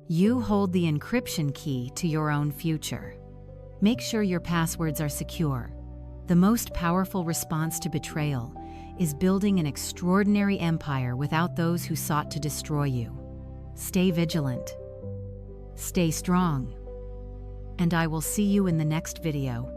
you hold the encryption key to your own future. Make sure your passwords are secure. The most powerful response to betrayal is building an extraordinary empire without those who sought to destroy you. Stay vigilant. Stay strong. And I will see you in the next video.